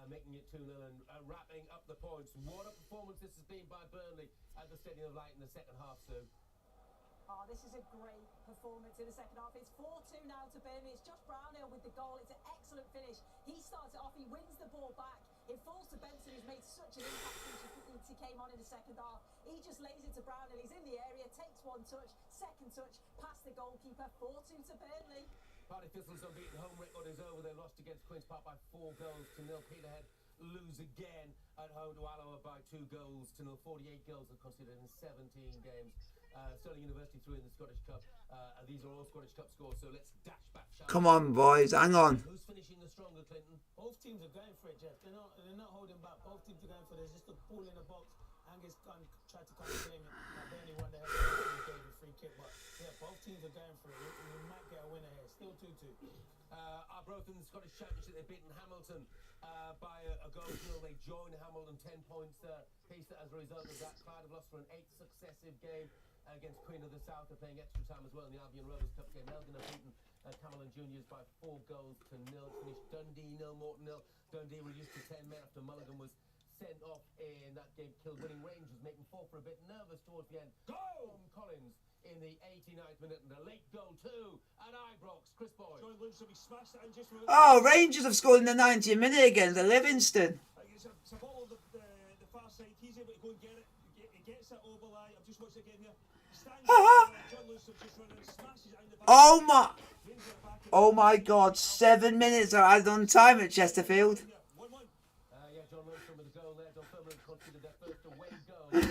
C: making it 2-0 and wrapping up the points. What a performance this has been by Burnley at the Stadium of Light in the second half, Sue.
G: Oh, this is a great performance in the second half. It's 4-2 now to Burnley. It's Josh Brownhill with the goal. It's an excellent finish. He starts it off. He wins the ball back. It falls to Benson, who's made such an impact since he came on in the second half. He just lays it to Brownhill. He's in the area, takes 1 touch, 2nd touch, past the goalkeeper. 4-2 to Burnley.
C: Partick Thistle's unbeaten home record is over. They lost against Queen's Park by 4 goals to 0. Peterhead lose again at home to Alloa by 2 goals to 0. 48 goals are considered in 17 games. Stirling University through in the Scottish Cup. These are all Scottish Cup scores, so let's dash back.
A: Come on, boys, hang on.
C: Who's finishing the stronger, Clinton?
J: Both teams are going for it, Jeff. They're not holding back. Both teams are going for it. There's just a ball in the box. Angus tried to come and claim it. Burnley won the head and gave a free kick. But yeah, both teams are going for it. We might get a winner here. Still 2-2.
C: Arbroath in the Scottish Championship, they've beaten Hamilton by a goal to 0. They join Hamilton 10 points piece as a result of that. Clyde have lost for an 8th successive game. against Queen of the South. They're playing extra time as well in the Albion Rovers Cup game. Elgin have beaten Camelon Juniors by 4 goals to 0. Finished Dundee 0, Morton 0. Dundee reduced to 10 men after Mulligan was sent off in that game. Kilwinning Rangers making 4 for a bit nervous towards the end. Goal! Collins in the 89th minute and a late goal too at Ibrox. Chris Boyd.
J: John Lundstrom, he smashed it in just for...
A: Oh, Rangers have scored in the 90th minute against Livingston.
J: It's a ball of the far side. He's able to go and get it. He gets it over line. I've just watched it again here. Stands John Lundstrom just running and smashes it in the back.
A: Oh my God, 7 minutes are added on time at Chesterfield.
C: Yeah, John Lundstrom with a goal there. Dunfermline conceded their first away goal.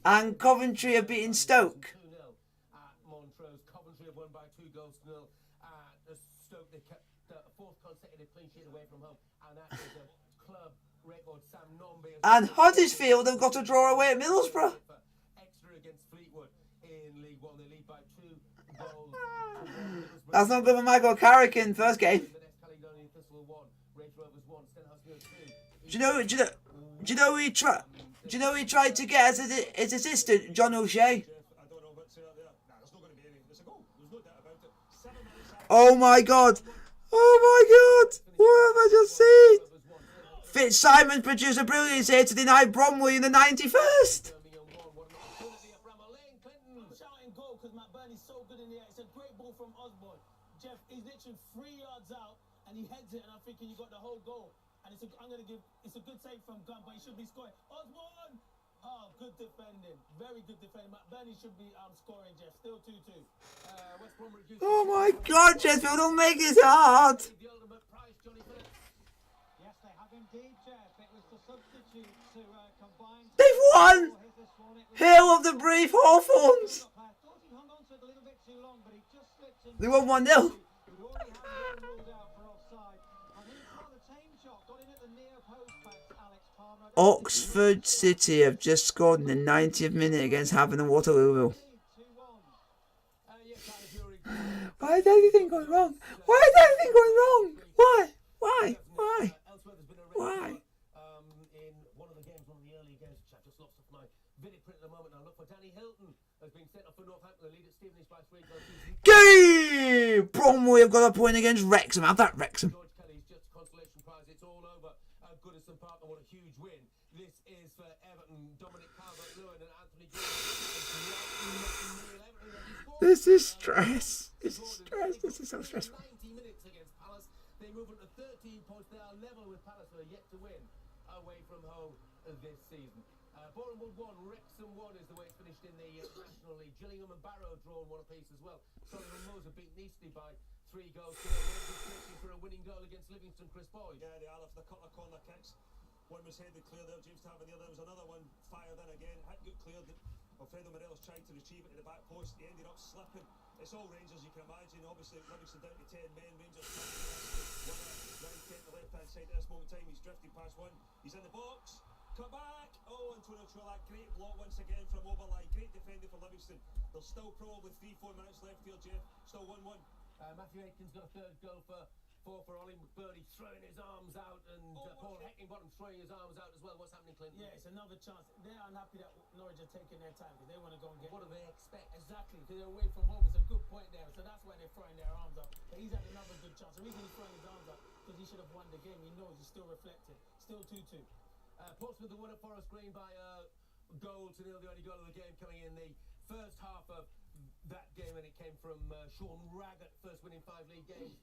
A: And Coventry have beaten Stoke.
C: 2-0 at Montrose. Coventry have won by 2 goals to 0. Stoke, they kept the 4th consecutive clean sheet away from home. And that is a club record. Sam Nombe.
A: And Huddersfield have got a draw away at Middlesbrough.
C: Extra against Fleetwood in League 1. They lead by 2 goals to 1.
A: That's not good for Michael Carrick in first game.
C: The next Caledonian Thistle 1. Range Rovers 1. Stenhousefield 2.
A: Do you know who he tried to get as his assistant? John O'Shea.
J: I don't know what's there. Nah, there's not going to be any. There's a goal. There's no doubt about it. 7 minutes after.
A: Oh my God. Oh my God. What have I just seen? Fitzsimons produced a brilliance here to deny Bromley in the 91st.
B: Goal because Matt Burney's so good in the air. It's a great ball from Osborne. Jeff, he's literally 3 yards out and he heads it, and I'm thinking you got the whole goal. And it's a good save from Gunn, but he should be scoring. Osborne! Oh, good defending. Very good defending. Matt Burney should be scoring, Jeff. Still 2-2.
A: Oh my God, Chesterfield, don't make this hard.
B: Yes, they have indeed, Jeff. It was the substitute to combine.
A: They've won. Hill of the Brief Hawthorns. They won 1-0. Oxford City have just scored in the 90th minute against Havant and Waterloo. Why is everything going wrong? Why is everything going wrong? Why? Why? Why? Why?
C: In one of the early games, which I've just lost off my video print at the moment, and I look for Danny Hilton has been sent off for Northampton. The lead at Stevenage by 3 goals.
A: Game! Bromley have got a point against Wrexham. Have that, Wrexham.
C: George Kelly's just consolation prize. It's all over at Goodison Park, and what a huge win. This is for Everton. Dominic Calvert-Lewin and Anthony Gordon.
A: This is stress. This is stress. This is so stressful.
C: 90 minutes against Palace. They move on to 13 points. They are level with Palace, who are yet to win away from home this season. Bournemouth 1, Wrexham 1 is the way it's finished in the National League. Gillingham and Barrow drawn 1 apiece as well. Solihull Moors have beaten Eastleigh by 3 goals to 0. Searching for a winning goal against Livingston. Chris Boyd.
J: Yeah, they are after the couple of corner kicks. One was headed clear there, James Tavernier. There was another one fired in again. Had got cleared. Alfredo Morelos tried to retrieve it to the back post. He ended up slipping. It's all Rangers, you can imagine. Obviously, Livingston down to 10 men. Rangers round 10 to the left-hand side at this moment in time. He's drifted past one. He's in the box. Come back. Oh, Antonio Trolak. Great block once again from overline. Great defending for Livingston. There's still probably 3-4 minutes left here, Jeff. Still 1-1.
C: Matthew Aitken's got a 3rd goal for Ollie McBurney, throwing his arms out, and Paul Heckingbottom throwing his arms out as well. What's happening, Clinton?
B: Yeah, it's another chance. They're unhappy that Norwich are taking their time because they want to go and get.
C: What do they expect?
B: Exactly, because they're away from home. It's a good point there, so that's why they're throwing their arms up. But he's had another good chance. The reason he's throwing his arms up because he should have won the game. He knows he's still reflecting. Still 2-2.
C: Portsmouth the winner, Forest Green by a goal to 0. The only goal of the game coming in the first half of that game, and it came from Sean Raggett, first winning 5 league games.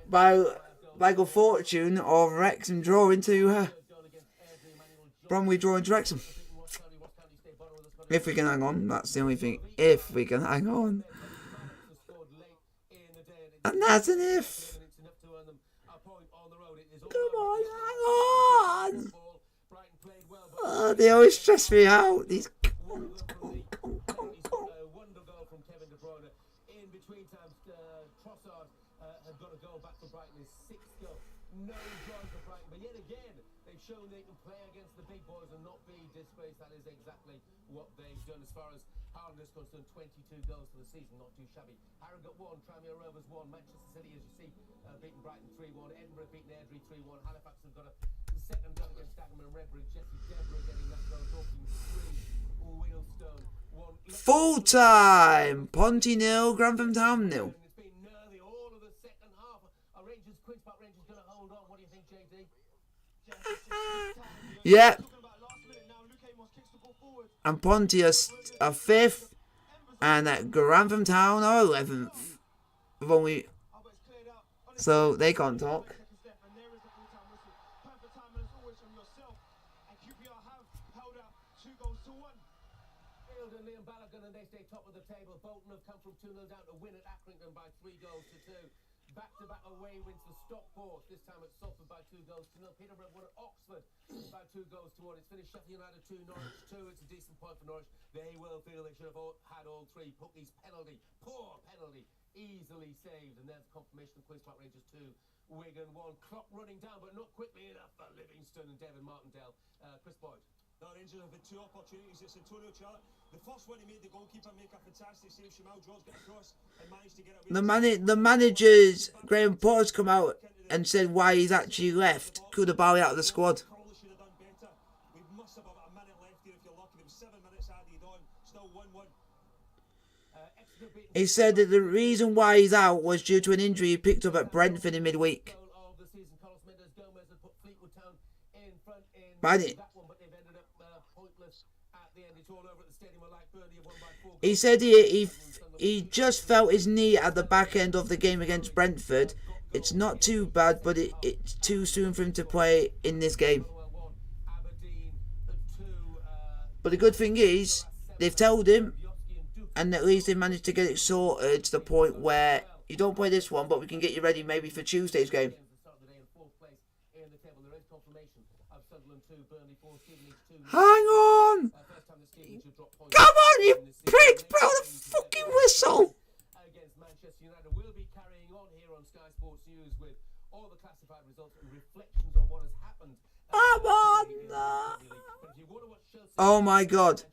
A: By good fortune of Wrexham drawing to Bromley drawing to Wrexham. If we can hang on, that's the only thing. If we can hang on. And that's an if. Come on, hang on. Oh, they always stress me out. These
C: have got a goal back for Brighton, his 6th goal. No draw for Brighton, but yet again, they've shown they can play against the big boys and not be disgraced. That is exactly what they've done as far as Harland is concerned. 22 goals for the season, not too shabby. Harrogate 1, Tranmere Rovers 1, Manchester City, as you see, beaten Brighton 3-1, Edinburgh beaten Airdrie 3-1, Halifax have got a 2nd goal against Dagenham and Redbridge, Jesse Deborah getting that goal, Dorking 3,
A: Full time. Ponty 0, Grantham Town 0.
C: It's been nervy all of the second half. Are Rangers, Queen's Park Rangers going to hold on? What do you think, JD?
A: Yeah. And Ponty are 5th. And at Grantham Town are 11th. We've only... So they can't talk.
C: And Liam Balogun, and they stay top of the table. Bolton have come from 2-0 down to win at Accrington by 3 goals to 2. Back-to-back away wins for Stockport, this time at Salford by 2 goals to 0. Peterborough won at Oxford by 2 goals to 1. It's finished Sheffield United 2, Norwich 2. It's a decent point for Norwich. They will feel they should have had all 3. Pookie penalty, poor penalty, easily saved. And there's confirmation of Queen's Park Rangers 2, Wigan 1. Clock running down, but not quickly enough for Livingston and Devon Martindale. Chris Boyd.
J: The Rangers have had 2 opportunities. It's Antonio Charlotte. The first one, he made the goalkeeper make a fantastic save. Shamal George got across and managed to get away.
A: The managers, Graham Potter's come out and said why he's actually left. Koulibaly out of the squad.
J: Probably should have done better. We must have about a minute left here if you're lucky. There was 7 minutes added on. Still 1-1.
A: He said that the reason why he's out was due to an injury he picked up at Brentford in midweek. He said he just felt his knee at the back end of the game against Brentford. It's not too bad, but it's too soon for him to play in this game. But the good thing is, they've told him, and at least they managed to get it sorted to the point where you don't play this one, but we can get you ready maybe for Tuesday's game. Hang on! Come on, you prick! Blow the fucking whistle!
C: Against Manchester United, we'll be carrying on here on Sky Sports News with all the classified results and reflections on what has happened.
A: Oh my god.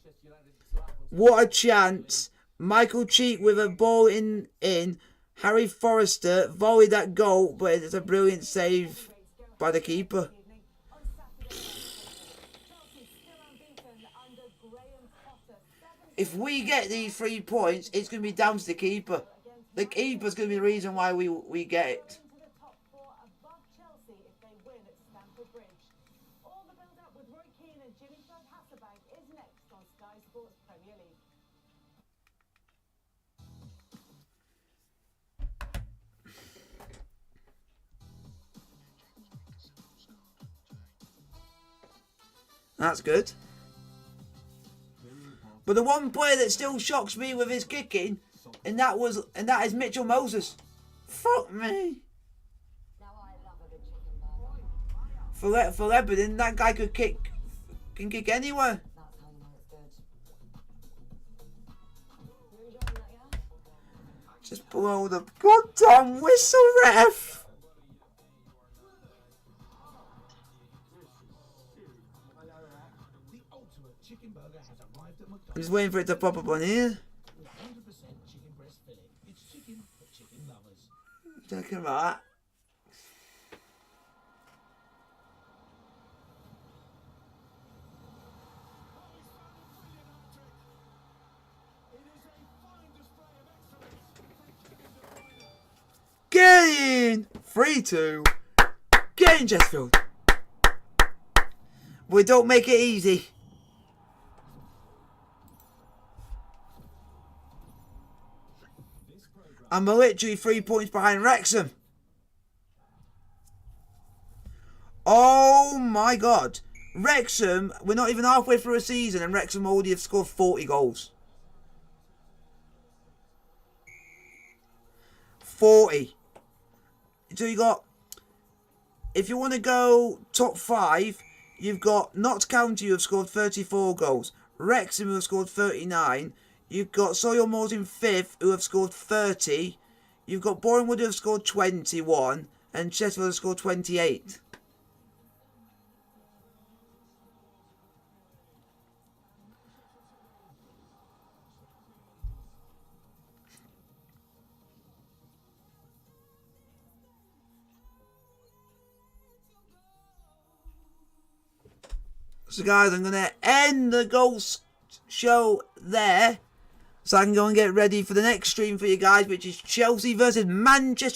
A: What a chance. Michael Cheek with a ball in. Harry Forrester volleyed that goal, but it's a brilliant save by the keeper. If we get these 3 points, it's going to be down to the keeper. The keeper's going to be the reason why we get it. That's good. But the one player that still shocks me with his kicking, and that is Mitchell Moses. Fuck me. For Lebanon, that guy can kick anywhere. Just blow the goddamn whistle, ref. I'm just waiting for it to pop up on here. Talking about that. Get in! 3-2. Get in, Chesterfield. We don't make it easy. And we're literally 3 points behind Wrexham. Oh my god. Wrexham, we're not even halfway through a season and Wrexham already have scored 40 goals. 40. So you got, if you want to go top 5, you've got Notts County who have scored 34 goals. Wrexham who have scored 39. You've got Solihull Moors in 5th who have scored 30. You've got Bournemouth who have scored 21. And Chesterfield have scored 28. So guys, I'm going to end the goal show there, so I can go and get ready for the next stream for you guys, which is Chelsea versus Manchester